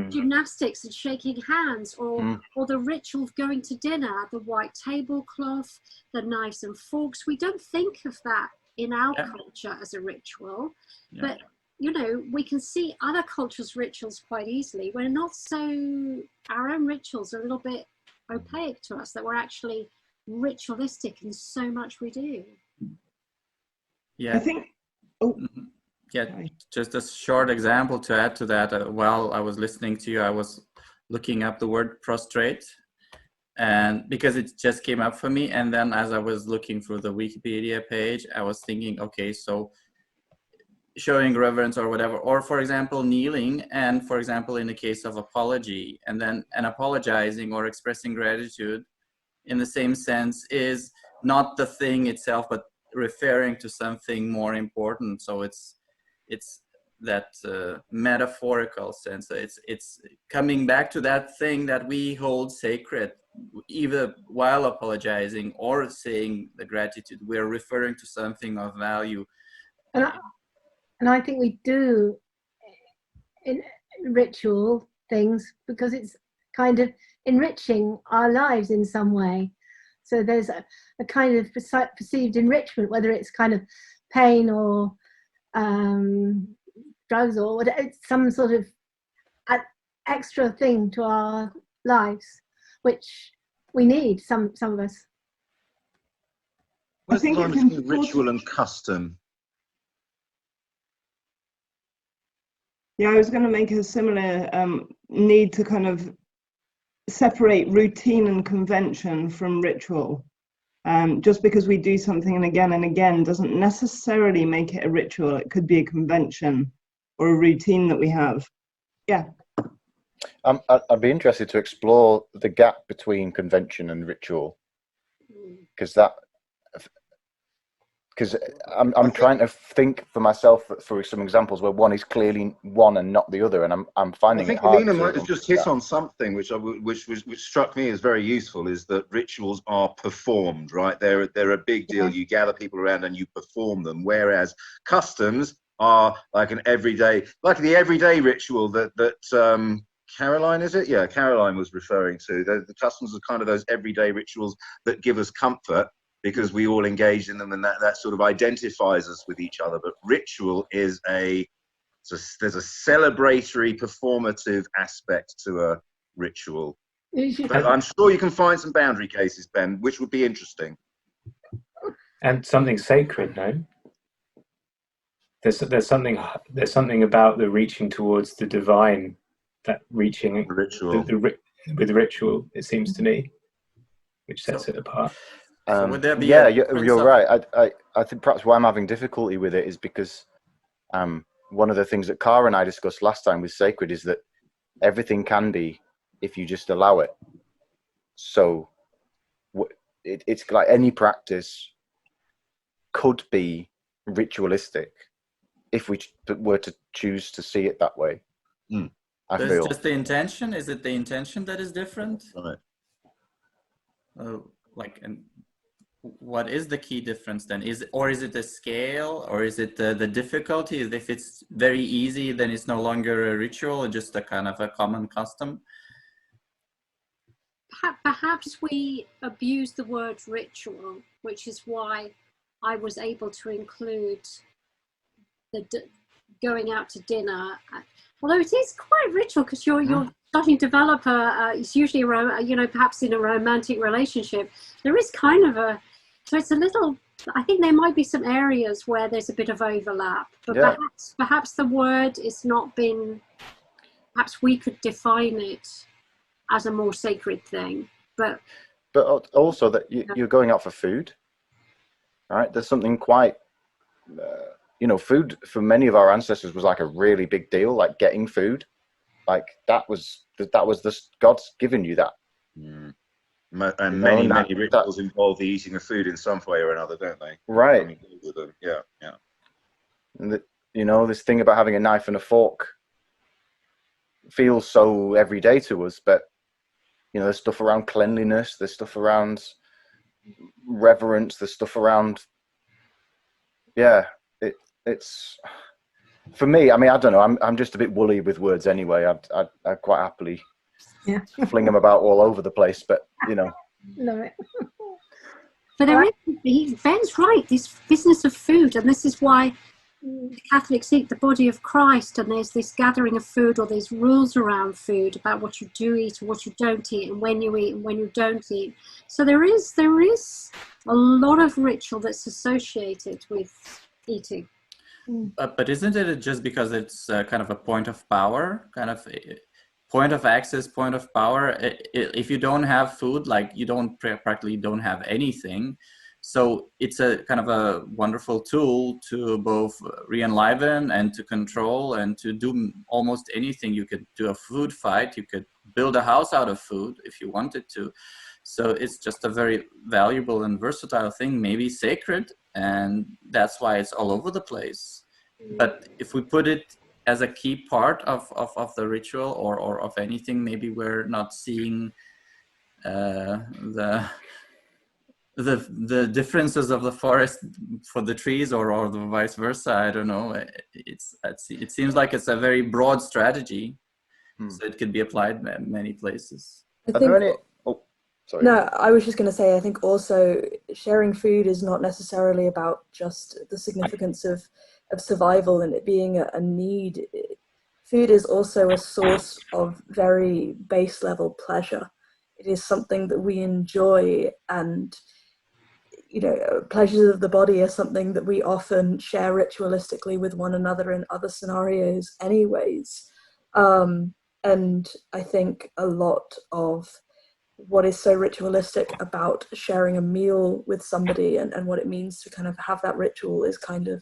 B: gymnastics and shaking hands, or the ritual of going to dinner, the white tablecloth, the knives and forks. We don't think of that in our culture as a ritual, but you know, we can see other cultures' rituals quite easily. We're not so, our own rituals are a little bit opaque to us, that we're actually ritualistic in so much we do.
G: I think,
K: just a short example to add to that. While I was listening to you, I was looking up the word prostrate, and because it just came up for me. And then as I was looking through the Wikipedia page, I was thinking, okay, so showing reverence or whatever, or for example, kneeling, and for example, in the case of apology, and apologizing or expressing gratitude in the same sense is not the thing itself, but referring to something more important. So it's that metaphorical sense. It's coming back to that thing that we hold sacred, either while apologizing or saying the gratitude. We're referring to something of value.
F: And I think we do in ritual things because it's kind of enriching our lives in some way. So there's a kind of perceived enrichment, whether it's kind of pain or drugs or whatever, it's some sort of extra thing to our lives, which we need, some of us.
A: What's the line between ritual and custom?
G: Yeah, I was going to make a similar need to kind of separate routine and convention from ritual. Just because we do something and again doesn't necessarily make it a ritual. It could be a convention or a routine that we have. Yeah.
H: I'd be interested to explore the gap between convention and ritual, because I'm trying to think for myself through some examples where one is clearly one and not the other, and I'm finding it hard.
A: I think Elena might have just hit on something which struck me as very useful, is that rituals are performed, right? They're a big deal. You gather people around and you perform them, whereas customs are like the everyday ritual that Caroline, is it? Yeah, Caroline was referring to. The customs are kind of those everyday rituals that give us comfort, because we all engage in them, and that sort of identifies us with each other. But ritual is there's a celebratory, performative aspect to a ritual. But I'm sure you can find some boundary cases, Ben, which would be interesting.
D: And something sacred, no? There's something about the reaching towards the divine, that reaching
A: ritual
D: with ritual, it seems to me, which sets it apart.
K: Would there be
H: you're right. I think perhaps why I'm having difficulty with it is because one of the things that Cara and I discussed last time with sacred is that everything can be if you just allow it. So it's like any practice could be ritualistic if we were to choose to see it that way. I feel
K: just the intention. Is it the intention that is different?
A: Right.
K: And what is the key difference then? Is it the scale, or is it the difficulty? If it's very easy, then it's no longer a ritual, just a kind of a common custom?
B: Perhaps we abuse the word ritual, which is why I was able to include the going out to dinner. Although it is quite ritual, because you're starting to develop it's usually perhaps in a romantic relationship. There is kind of so it's a little, I think there might be some areas where there's a bit of overlap, but perhaps the word is not been, perhaps we could define it as a more sacred thing. But
H: also that you're going out for food, right? There's something quite, food for many of our ancestors was like a really big deal, like getting food. Like that was God's given you that.
A: And many rituals involve the eating of food in some way or another, don't they?
H: Right.
A: I mean, yeah.
H: And this thing about having a knife and a fork feels so everyday to us, but there's stuff around cleanliness, there's stuff around reverence, the stuff around. Yeah, it's for me. I mean, I don't know. I'm just a bit woolly with words anyway. I'd quite happily fling them about all over the place, but you know.
F: Love it.
B: But there is, Ben's right, this business of food, and this is why Catholics eat the body of Christ, and there's this gathering of food, or there's rules around food about what you do eat and what you don't eat, and when you eat and when you don't eat. So there is a lot of ritual that's associated with eating.
K: But isn't it just because it's kind of a point of power, kind of point of access, point of power? If you don't have food, like you practically don't have anything. So it's a kind of a wonderful tool to both re-enliven and to control and to do almost anything. You could do a food fight. You could build a house out of food if you wanted to. So it's just a very valuable and versatile thing, maybe sacred, and that's why it's all over the place. But if we put it as a key part of the ritual or of anything, maybe we're not seeing the differences of the forest for the trees or the vice versa. I don't know. It seems like it's a very broad strategy, so it could be applied many places.
E: Are there any? Oh, sorry. No, I was just going to say, I think also sharing food is not necessarily about just the significance of survival and it being a need. Food is also a source of very base level pleasure. It is something that we enjoy, and you know, pleasures of the body are something that we often share ritualistically with one another in other scenarios anyways. And I think a lot of what is so ritualistic about sharing a meal with somebody and what it means to kind of have that ritual is kind of,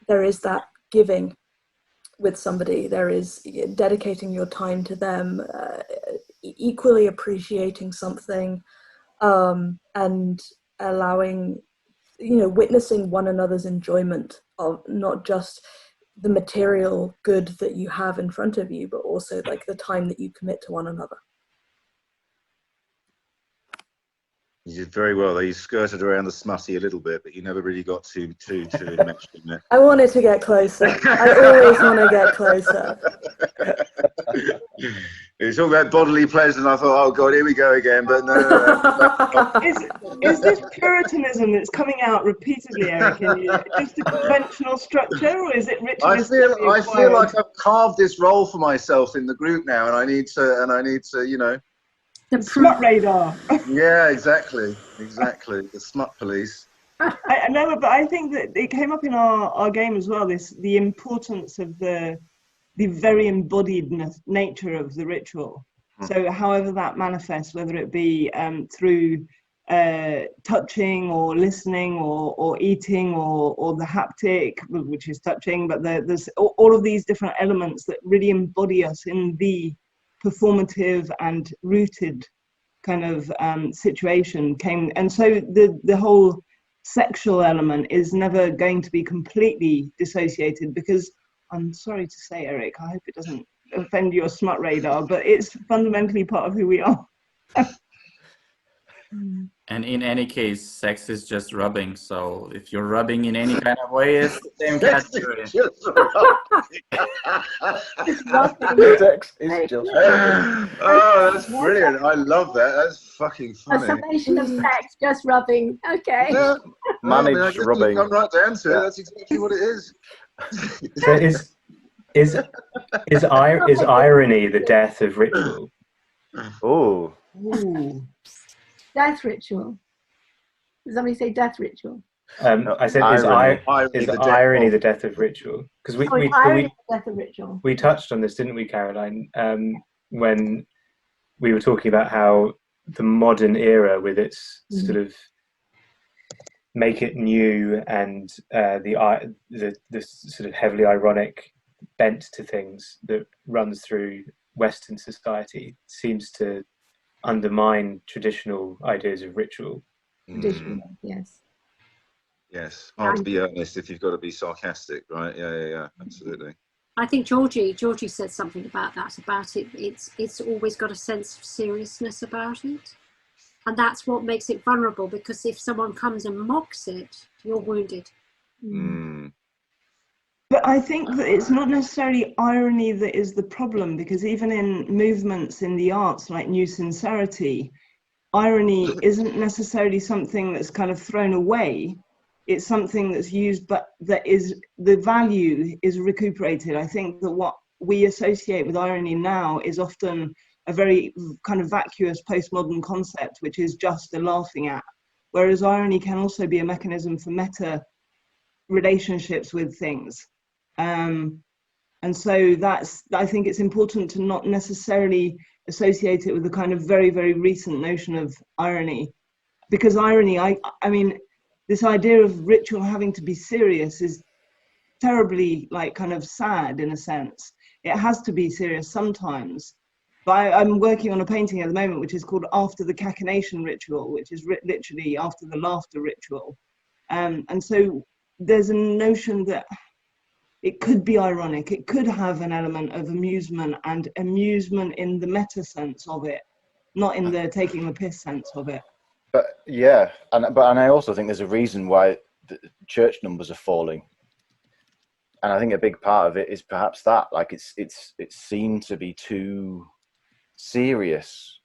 E: there is that giving with somebody, there is dedicating your time to them, equally appreciating something, and allowing, you know, witnessing one another's enjoyment of not just the material good that you have in front of you, but also like the time that you commit to one another.
A: You did very well. You skirted around the smutty a little bit, but you never really got to mention it.
E: I wanted to get closer. I always want to get closer.
A: It's all about bodily pleasure, and I thought, oh God, here we go again. But no.
G: Is this Puritanism that's coming out repeatedly, Eric? Just a conventional structure, or is it ritualistic?
A: I feel like I've carved this role for myself in the group now, and I need to, you know.
G: The smut radar.
A: Yeah, exactly. The smut police.
G: I know, but I think that it came up in our game as well, the importance of the very embodied nature of the ritual. So however that manifests, whether it be through touching or listening or eating or the haptic, which is touching, but there's all of these different elements that really embody us in the performative and rooted kind of situation came. And so the whole sexual element is never going to be completely dissociated, because I'm sorry to say, Eric, I hope it doesn't offend your smut radar, but it's fundamentally part of who we are.
K: And in any case, sex is just rubbing. So if you're rubbing in any kind of way, it's the same category.
H: Sex is just
A: oh, that's brilliant. I love that. That's fucking funny.
F: A summation of sex, just rubbing. Okay.
A: Yeah.
H: Managed rubbing.
A: Come right down to it. That's exactly what it is.
D: So is irony the death of ritual?
H: Oh.
F: Death ritual. Did somebody say death ritual?
D: I said, is irony the death of ritual? Because we touched on this, didn't we, Caroline? When we were talking about how the modern era, with its sort of make it new and the sort of heavily ironic bent to things that runs through Western society, seems to undermine traditional ideas of ritual.
F: Traditional, yes.
A: Yes, hard to be earnest if you've got to be sarcastic, right? Yeah, absolutely.
B: I think Georgie said something about that. It's always got a sense of seriousness about it. And that's what makes it vulnerable, because if someone comes and mocks it, you're wounded.
A: Mm.
G: But I think that it's not necessarily irony that is the problem, because even in movements in the arts like New Sincerity, irony isn't necessarily something that's kind of thrown away. It's something that's used, but that is, the value is recuperated. I think that what we associate with irony now is often a very kind of vacuous postmodern concept, which is just the laughing at. Whereas irony can also be a mechanism for meta relationships with things. And so I think it's important to not necessarily associate it with the kind of very, very recent notion of irony. Because irony, I mean, this idea of ritual having to be serious is terribly like kind of sad in a sense. It has to be serious sometimes. But I'm working on a painting at the moment which is called After the Cachinnation Ritual, which is literally after the laughter ritual. And so there's a notion that it could be ironic. It could have an element of amusement, and amusement in the meta sense of it, not in the taking the piss sense of it.
H: But yeah, and I also think there's a reason why the church numbers are falling, and I think a big part of it is perhaps that, like it's seen to be too serious.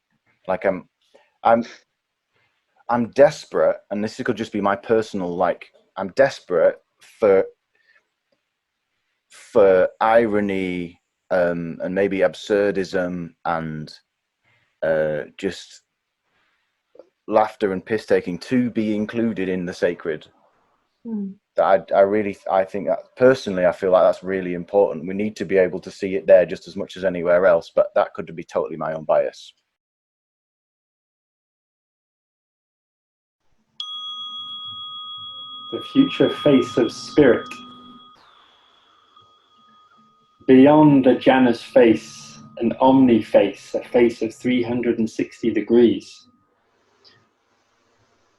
H: Like I'm desperate, and this could just be my personal, like I'm desperate for irony and maybe absurdism and just laughter and piss taking to be included in the sacred. I think that personally, I feel like that's really important. We need to be able to see it there just as much as anywhere else, but that could be totally my own bias.
L: The future face of spirit. Beyond the Janus face, an omni face, a face of 360 degrees.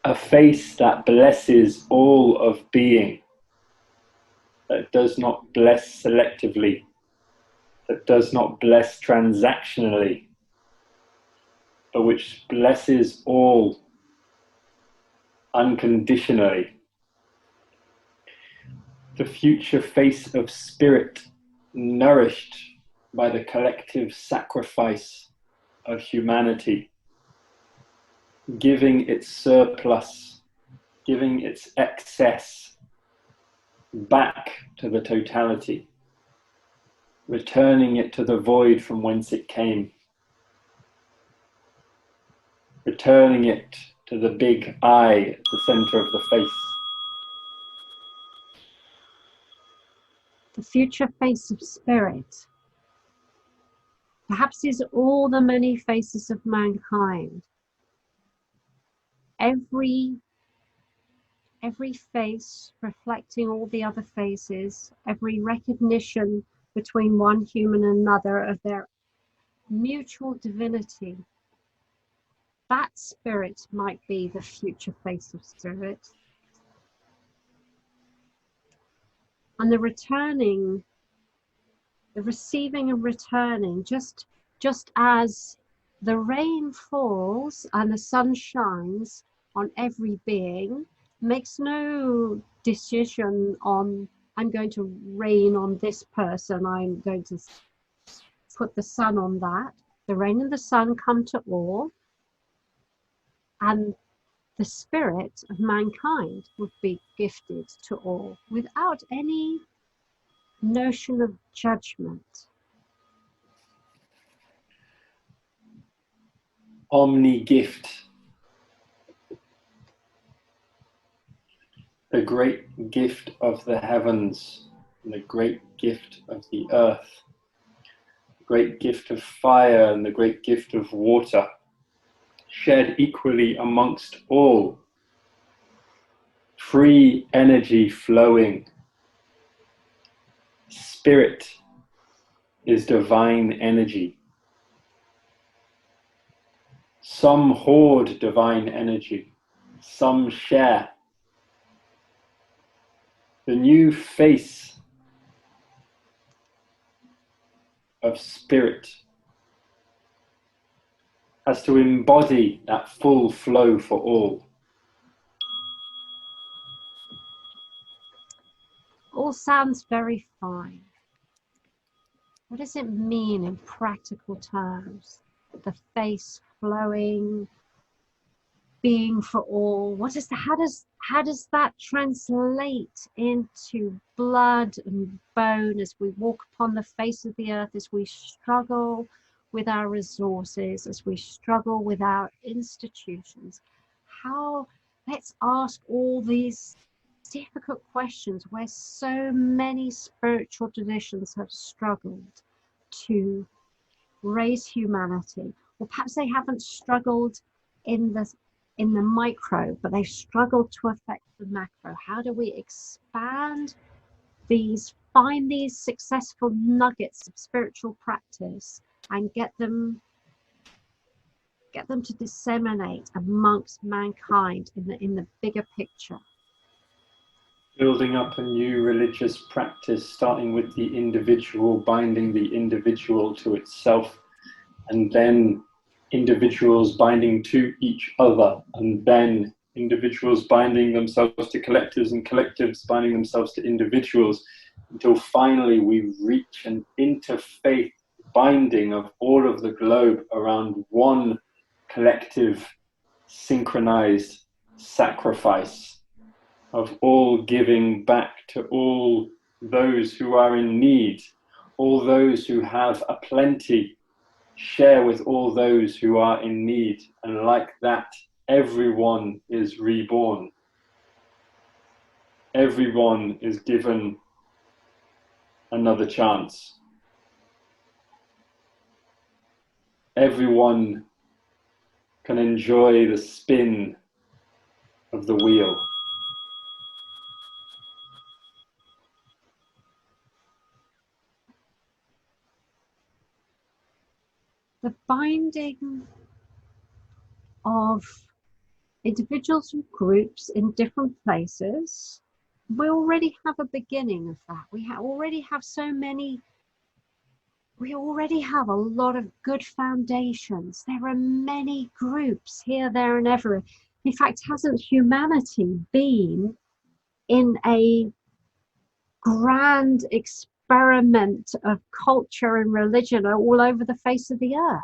L: A face that blesses all of being, that does not bless selectively, that does not bless transactionally, but which blesses all unconditionally. The future face of spirit, nourished by the collective sacrifice of humanity, giving its surplus, giving its excess back to the totality, returning it to the void from whence it came, returning it to the big eye at the center of the face.
B: The future face of spirit perhaps is all the many faces of mankind. Every face reflecting all the other faces, every recognition between one human and another of their mutual divinity. That spirit might be the future face of spirit. And the returning, the receiving and returning, just as the rain falls and the sun shines on every being, makes no decision on, I'm going to rain on this person, I'm going to put the sun on that. The rain and the sun come to all, and the spirit of mankind would be gifted to all without any notion of judgment.
L: Omni gift. The great gift of the heavens, and the great gift of the earth, the great gift of fire and the great gift of water, shared equally amongst all. Free energy flowing. Spirit is divine energy. Some hoard divine energy, some share. The new face of spirit as to embody that full flow for all.
B: All sounds very fine. What does it mean in practical terms? The face flowing, being for all. How does that translate into blood and bone as we walk upon the face of the earth, as we struggle with our resources, as we struggle with our institutions? Let's ask all these difficult questions where so many spiritual traditions have struggled to raise humanity, or perhaps they haven't struggled in the micro, but they've struggled to affect the macro. How do we expand find these successful nuggets of spiritual practice and get them to disseminate amongst mankind in the bigger picture?
L: Building up a new religious practice, starting with the individual, binding the individual to itself, and then individuals binding to each other, and then individuals binding themselves to collectives, and collectives binding themselves to individuals, until finally we reach an interfaith binding of all of the globe around one collective synchronized sacrifice of all giving back to all those who are in need, all those who have a plenty, share with all those who are in need, and like that, everyone is reborn. Everyone is given another chance. Everyone can enjoy the spin of the wheel.
B: The binding of individuals and groups in different places, we already have a beginning of that. We already have a lot of good foundations. There are many groups here, there, and everywhere. In fact, hasn't humanity been in a grand experiment of culture and religion all over the face of the earth?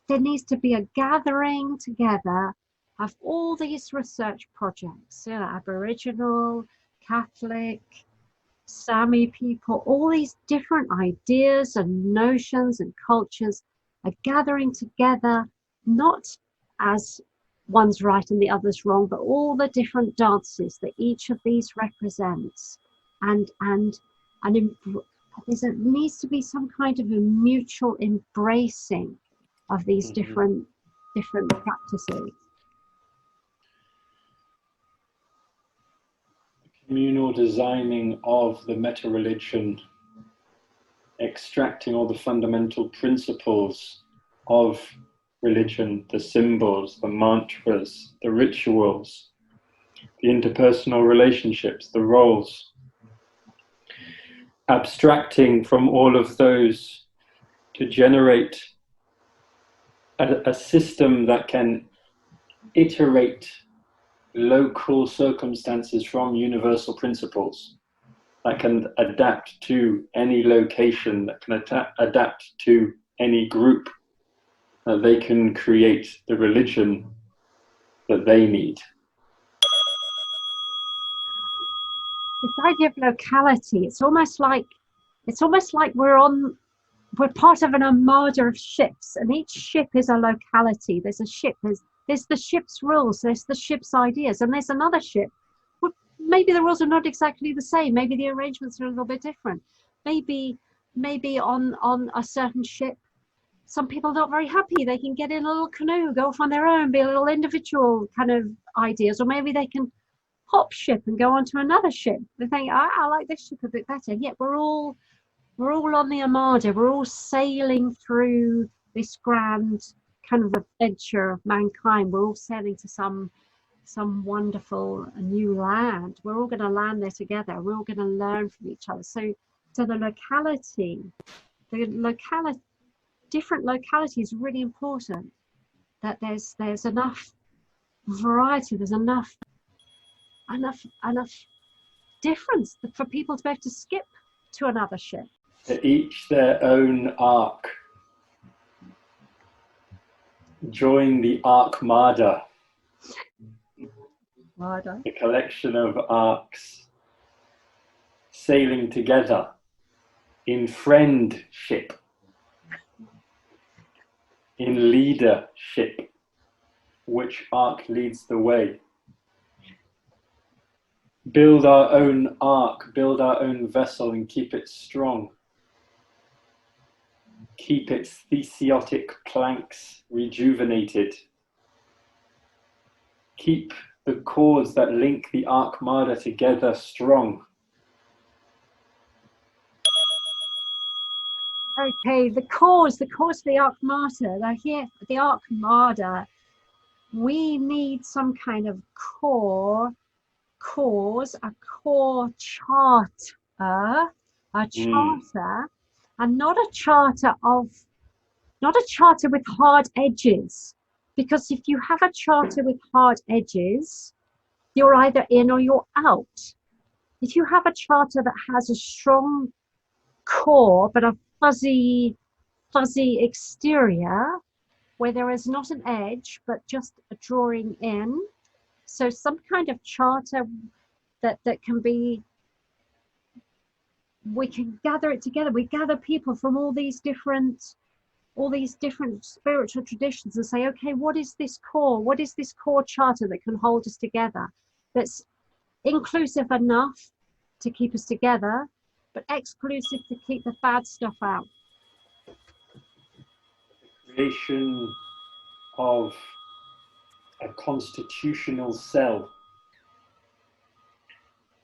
B: There needs to be a gathering together of all these research projects, Aboriginal, Catholic, Sami people, all these different ideas and notions and cultures are gathering together, not as one's right and the other's wrong, but all the different dances that each of these represents. And there needs to be some kind of a mutual embracing of these different practices.
L: Communal designing of the meta-religion, extracting all the fundamental principles of religion, the symbols, the mantras, the rituals, the interpersonal relationships, the roles, abstracting from all of those to generate a system that can iterate local circumstances from universal principles, that can adapt to any location, that can adapt to any group, that they can create the religion that they need.
B: This idea of locality, it's almost like we're part of an armada of ships, and each ship is a locality. There's a ship, there's the ship's rules, there's the ship's ideas, and there's another ship. Well, maybe the rules are not exactly the same, maybe the arrangements are a little bit different. Maybe on a certain ship, some people are not very happy. They can get in a little canoe, go off on their own, be a little individual kind of ideas, or maybe they can hop ship and go onto another ship. They think, I like this ship a bit better. Yet we're all on the armada. We're all sailing through this grand kind of adventure of mankind. We're all sailing to some wonderful new land. We're all going to land there together. We're all going to learn from each other. So the locality, different locality is really important. that there's enough variety, there's enough difference for people to be able to skip to another ship.
L: To each their own arc. Join the armada. A collection of arcs sailing together in friendship, in leadership. Which arc leads the way? Build our own arc, build our own vessel and keep it strong. Keep its thesiotic planks rejuvenated. Keep the cords that link the armada together strong.
B: Okay, the cause for the armada. Now here, the armada, we need some kind of cause, a core charter, and not a charter with hard edges. Because if you have a charter with hard edges, you're either in or you're out. If you have a charter that has a strong core but a fuzzy exterior, where there is not an edge but just a drawing in, so some kind of charter that can be, we can gather it together. We gather people from all these different spiritual traditions and say, okay, what is this core? What is this core charter that can hold us together? That's inclusive enough to keep us together, but exclusive to keep the bad stuff out.
L: Creation of a constitutional cell.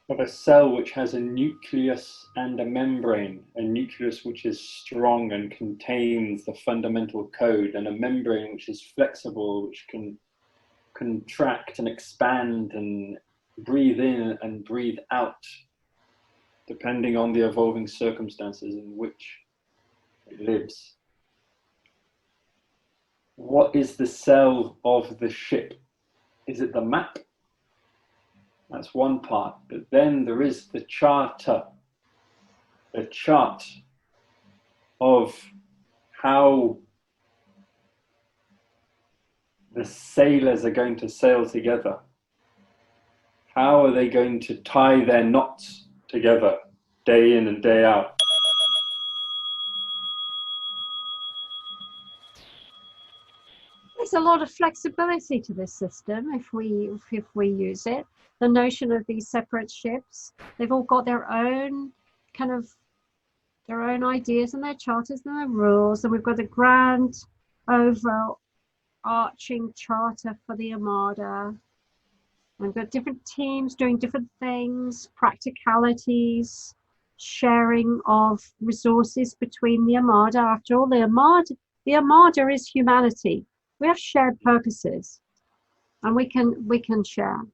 L: Of a cell which has a nucleus and a membrane, a nucleus which is strong and contains the fundamental code, and a membrane which is flexible, which can contract and expand and breathe in and breathe out, depending on the evolving circumstances in which it lives. What is the cell of the ship? Is it the map? That's one part, but then there is the charter, the chart of how the sailors are going to sail together. How are they going to tie their knots together day in and day out?
B: There's a lot of flexibility to this system if we use it. The notion of these separate ships, they've all got their own ideas and their charters and their rules, and we've got a grand overarching charter for the armada. We've got different teams doing different things, practicalities, sharing of resources between the armada. After all, the armada is humanity. We have shared purposes, and we can share.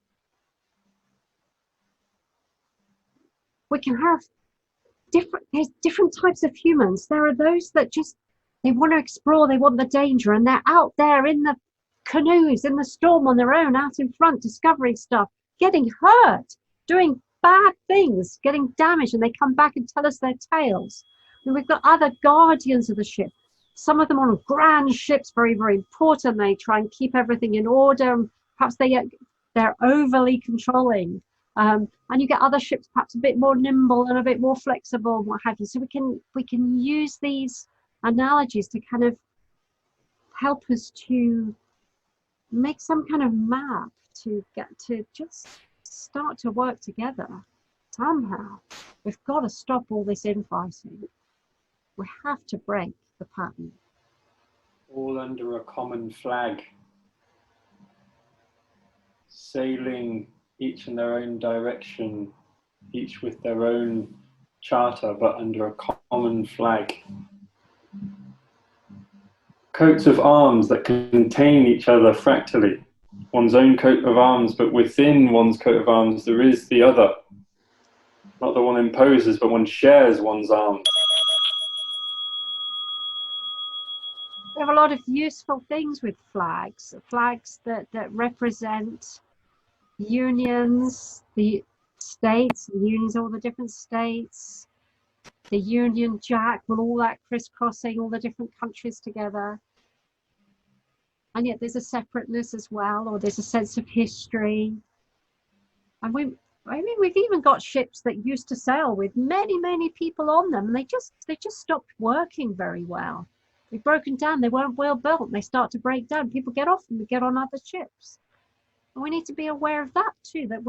B: We can have there's different types of humans. There are those that just, they want to explore, they want the danger, and they're out there in the canoes, in the storm on their own, out in front, discovering stuff, getting hurt, doing bad things, getting damaged, and they come back and tell us their tales. And we've got other guardians of the ship. Some of them on grand ships, very, very important. They try and keep everything in order. And perhaps they're overly controlling. And you get other ships perhaps a bit more nimble and a bit more flexible and what have you. So we can use these analogies to kind of help us to make some kind of map to get to just start to work together somehow. We've got to stop all this infighting. We have to break the pattern.
L: All under a common flag, sailing each in their own direction, each with their own charter, but under a common flag. Coats of arms that contain each other fractally. One's own coat of arms, but within one's coat of arms there is the other. Not that one imposes, but one shares one's arms.
B: have a lot of useful things with flags that represent unions, the states, the unions, all the different states, the Union Jack, with all that crisscrossing, all the different countries together. And yet there's a separateness as well, or there's a sense of history. And we've even got ships that used to sail with many, many people on them, and they just stopped working very well. They've broken down, they weren't well built, and they start to break down. People get off them and get on other ships. And we need to be aware of that too, that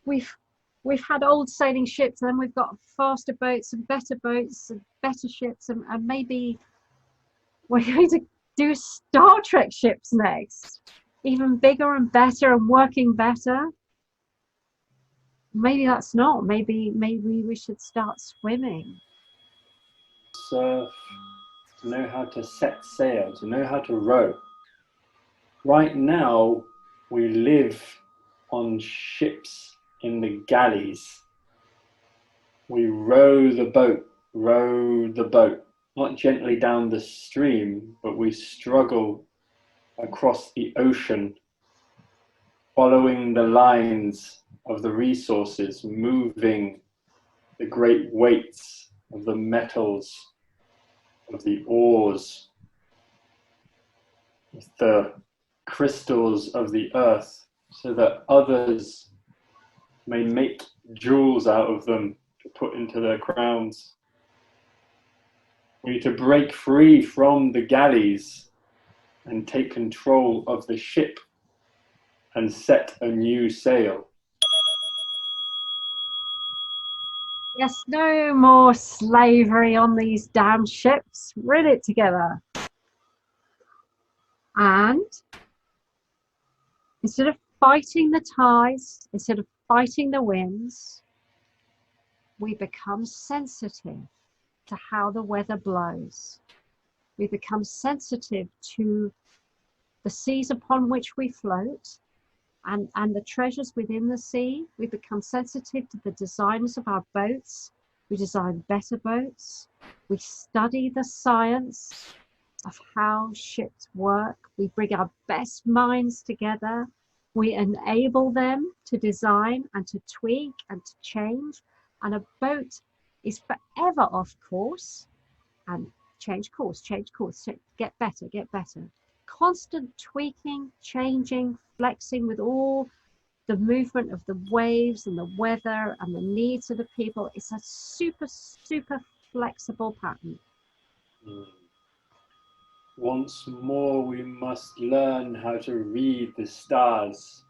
B: we've had old sailing ships, and then we've got faster boats and better ships, and maybe we're going to do Star Trek ships next, even bigger and better and working better. Maybe that's not. Maybe we should start swimming.
L: Surf, to know how to set sail, to know how to row. Right now, we live on ships in the galleys. We row the boat, not gently down the stream, but we struggle across the ocean, following the lines of the resources, moving the great weights of the metals, of the ores, of the crystals of the earth, so that others may make jewels out of them to put into their crowns. We need to break free from the galleys and take control of the ship and set a new sail.
B: Yes, no more slavery on these damn ships. We're in it together. And instead of fighting the tides, instead of fighting the winds, we become sensitive to how the weather blows. We become sensitive to the seas upon which we float and the treasures within the sea. We become sensitive to the designers of our boats. We design better boats. We study the science of how ships work. We bring our best minds together. We enable them to design and to tweak and to change. And a boat is forever off course, and change course, get better, get better. Constant tweaking, changing, flexing with all the movement of the waves and the weather and the needs of the people. It's a super, super flexible pattern.
L: Once more, we must learn how to read the stars,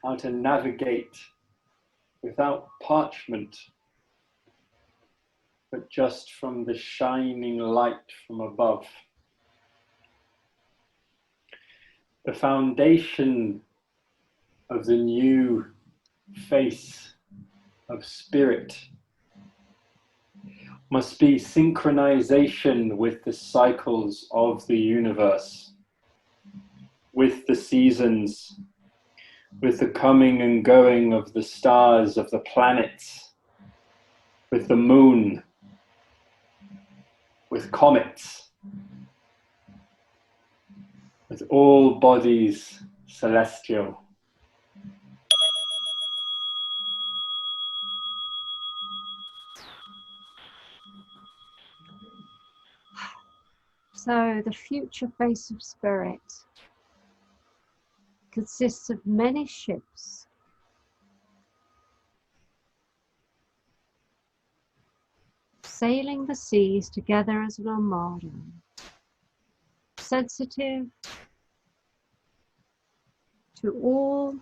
L: how to navigate without parchment, but just from the shining light from above. The foundation of the new face of spirit must be synchronization with the cycles of the universe, with the seasons, with the coming and going of the stars, of the planets, with the moon, with comets, with all bodies celestial.
B: So the future face of spirit consists of many ships sailing the seas together as an armada, sensitive to all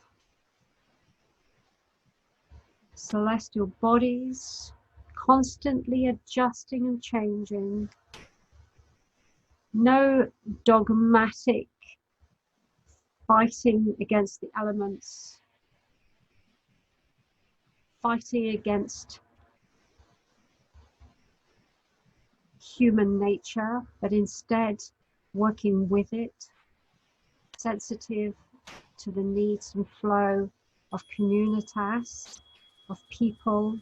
B: celestial bodies, constantly adjusting and changing. No dogmatic fighting against the elements, fighting against human nature, but instead working with it, sensitive to the needs and flow of communitas, of people,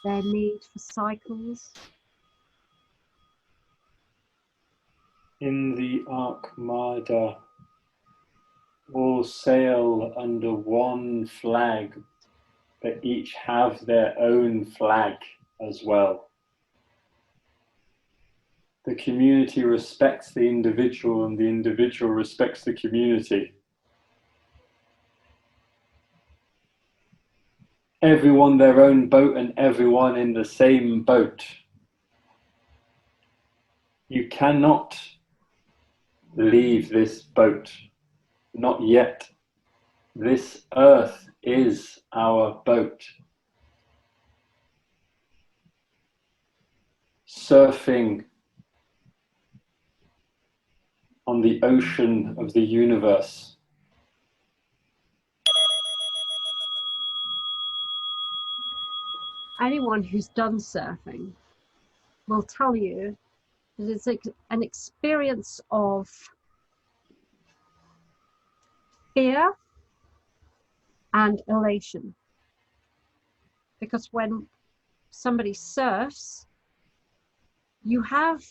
B: their need for cycles.
L: In the armada, all sail under one flag, but each have their own flag as well. The community respects the individual and the individual respects the community. Everyone their own boat and everyone in the same boat. You cannot leave this boat, not yet. This earth is our boat. Surfing on the ocean of the universe.
B: Anyone who's done surfing will tell you that it's an experience of fear and elation. Because when somebody surfs, you have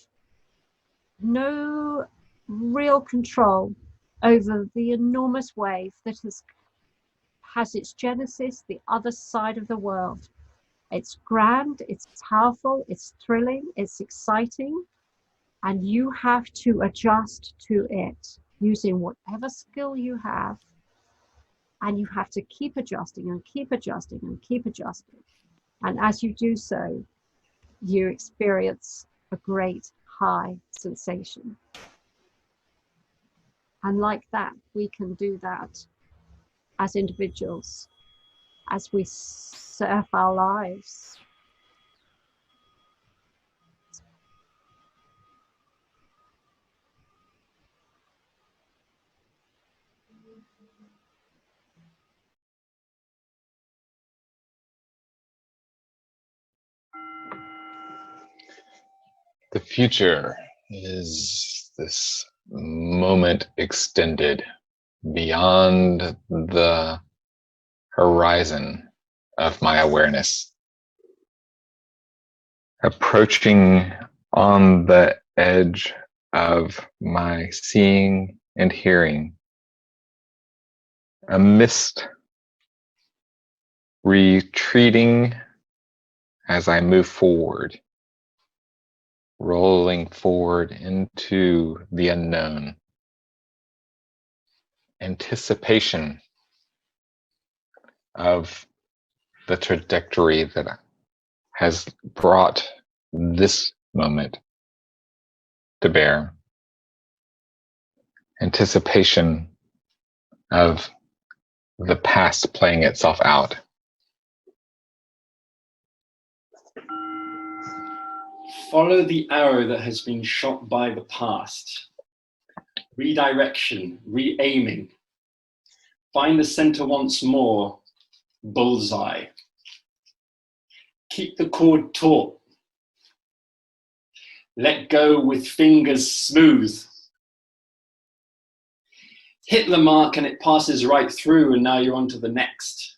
B: no real control over the enormous wave that has its genesis the other side of the world. It's grand, it's powerful, it's thrilling, it's exciting, and you have to adjust to it using whatever skill you have, and you have to keep adjusting and keep adjusting and keep adjusting. And as you do so, you experience a great high sensation. And like that, we can do that as individuals, as we surf our lives.
M: The future is this moment extended beyond the horizon of my awareness, approaching on the edge of my seeing and hearing, a mist retreating as I move forward, rolling forward into the unknown. Anticipation of the trajectory that has brought this moment to bear. Anticipation of the past playing itself out.
L: Follow the arrow that has been shot by the past. Redirection, re-aiming. Find the center once more. Bullseye. Keep the cord taut. Let go with fingers smooth. Hit the mark and it passes right through, and now you're on to the next.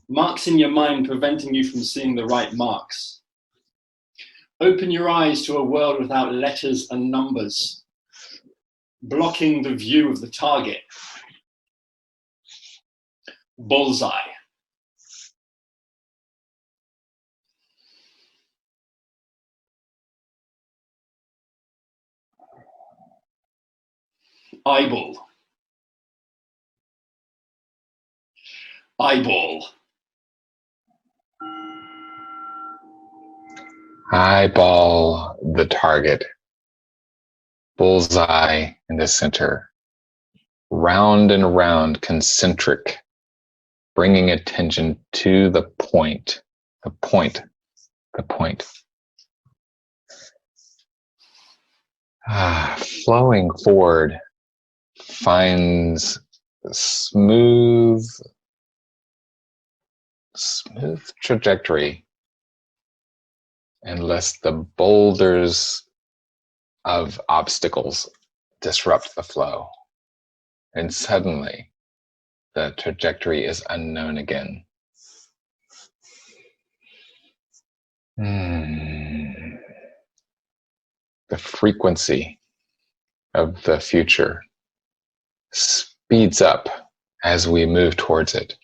L: Marks in your mind preventing you from seeing the right marks. Open your eyes to a world without letters and numbers, blocking the view of the target. Bullseye. Eyeball. Eyeball.
M: Eyeball the target. Bullseye in the center. Round and round, concentric, bringing attention to the point, the point, the point. Flowing forward finds smooth trajectory, unless the boulders of obstacles disrupt the flow. And suddenly, the trajectory is unknown again. The the frequency of the future speeds up as we move towards it,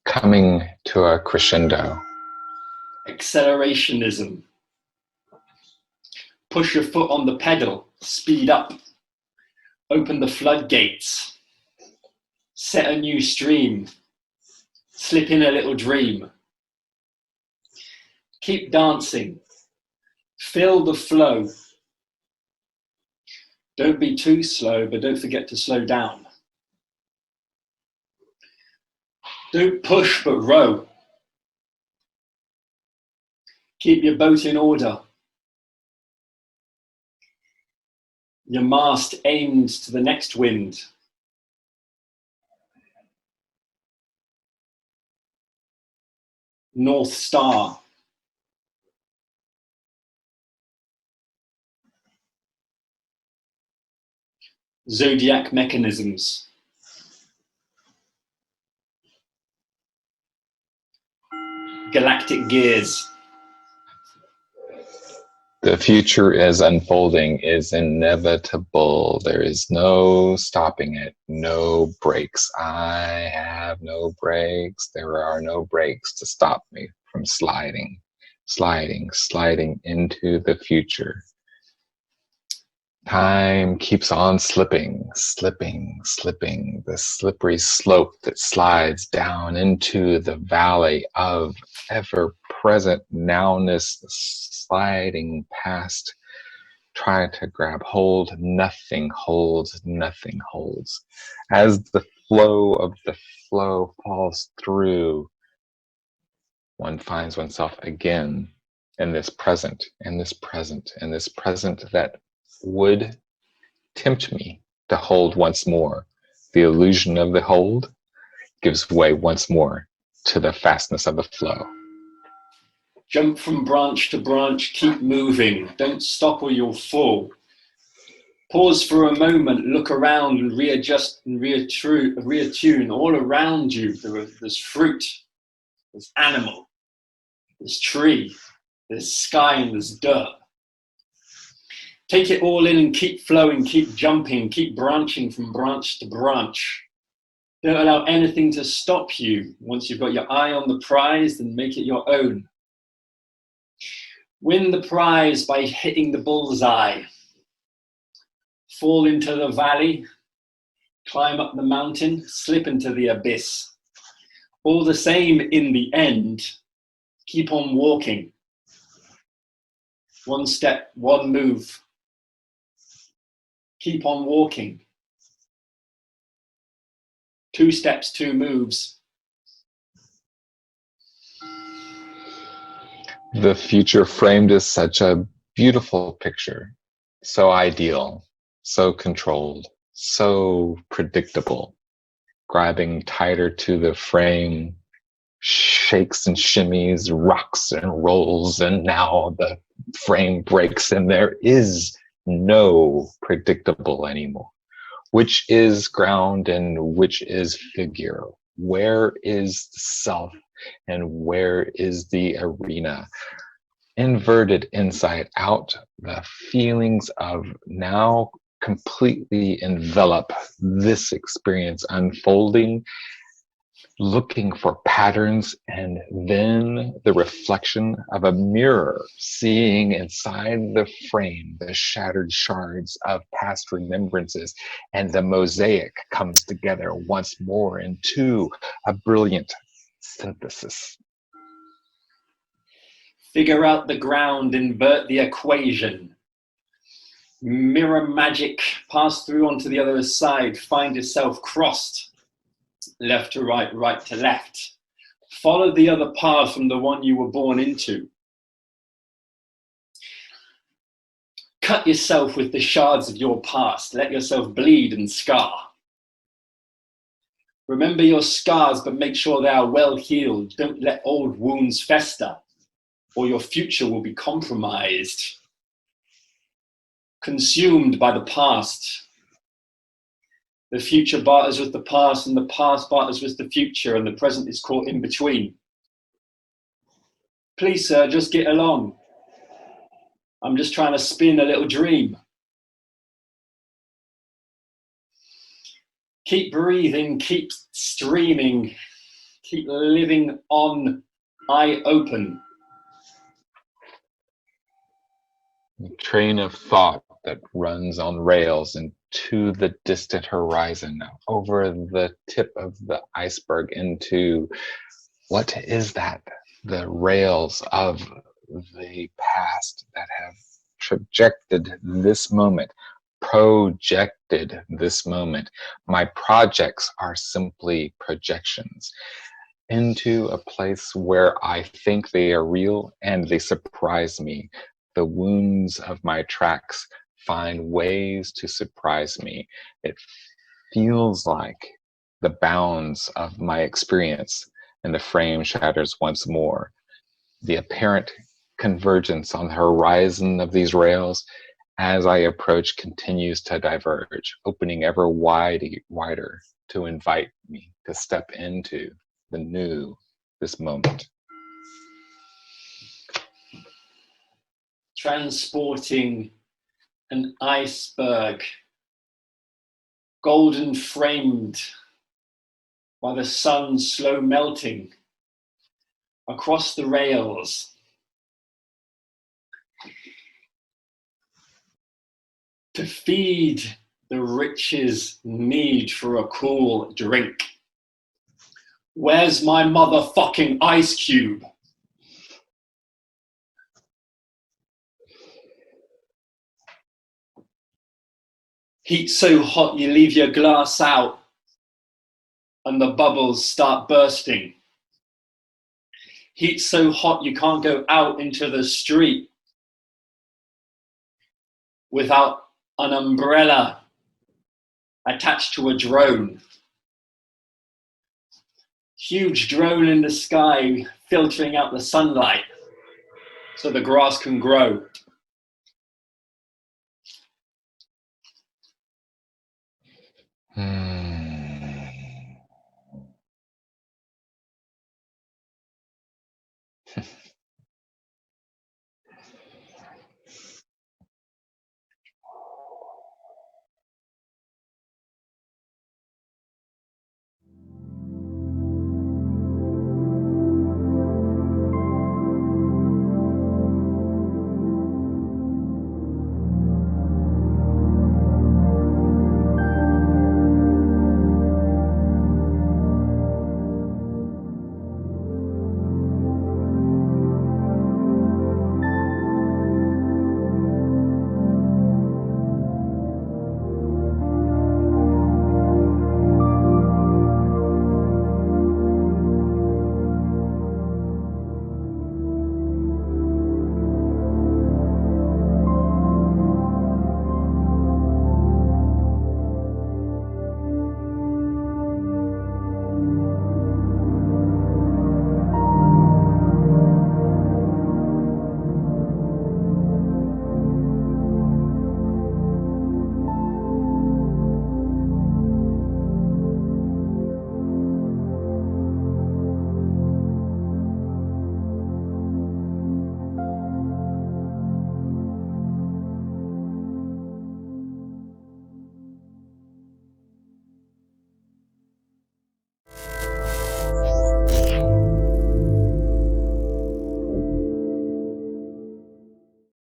M: coming to a crescendo.
L: Accelerationism. Push your foot on the pedal, speed up. Open the floodgates. Set a new stream. Slip in a little dream. Keep dancing. Feel the flow. Don't be too slow, but don't forget to slow down. Don't push, but row. Keep your boat in order. Your mast aimed to the next wind. North Star. Zodiac mechanisms. Galactic gears.
M: The future is unfolding, is inevitable. There is no stopping it, no brakes. I have no brakes. There are no brakes to stop me from sliding into the future. Time keeps on slipping. The slippery slope that slides down into the valley of ever-present nowness, sliding past, trying to grab hold. Nothing holds. As the flow of the flow falls through, one finds oneself again in this present, that would tempt me to hold once more. The illusion of the hold gives way once more to the fastness of the flow.
L: Jump from branch to branch, keep moving. Don't stop or you'll fall. Pause for a moment, look around and readjust and reattune. All around you, there's fruit, there's animal, there's tree, there's sky, and there's dirt. Take it all in and keep flowing, keep jumping, keep branching from branch to branch. Don't allow anything to stop you. Once you've got your eye on the prize, then make it your own. Win the prize by hitting the bullseye. Fall into the valley, climb up the mountain, slip into the abyss. All the same in the end, keep on walking. One step, one move. Keep on walking. 2 steps, 2 moves.
M: The future framed as such a beautiful picture, so ideal, so controlled, so predictable. Grabbing tighter to the frame, shakes and shimmies, rocks and rolls, and now the frame breaks and there is no predictable anymore. Which is ground and which is figure? Where is the self and where is the arena? Inverted inside out, the feelings of now completely envelop this experience unfolding, looking for patterns, and then the reflection of a mirror, seeing inside the frame the shattered shards of past remembrances, and the mosaic comes together once more into a brilliant synthesis.
L: Figure out the ground, invert the equation. Mirror magic, pass through onto the other side, find yourself crossed. Left to right, right to left. Follow the other path from the one you were born into. Cut yourself with the shards of your past. Let yourself bleed and scar. Remember your scars, but make sure they are well healed. Don't let old wounds fester, or your future will be compromised. Consumed by the past. The future barters with the past, and the past barters with the future, and the present is caught in between. Please, sir, just get along. I'm just trying to spin a little dream. Keep breathing, keep streaming, keep living on, eye open.
M: Train of thought that runs on rails into the distant horizon, over the tip of the iceberg into what is that? The rails of the past that have projected this moment. My projects are simply projections into a place where I think they are real and they surprise me. The wounds of my tracks find ways to surprise me. It feels like the bounds of my experience and the frame shatters once more. The apparent convergence on the horizon of these rails as I approach continues to diverge, opening ever wider to invite me to step into the new, this moment.
L: Transporting an iceberg, golden framed by the sun slow melting across the rails. To feed the riches need for a cool drink. Where's my motherfucking ice cube? Heat so hot you leave your glass out and the bubbles start bursting. Heat so hot you can't go out into the street without an umbrella attached to a drone. Huge drone in the sky filtering out the sunlight so the grass can grow.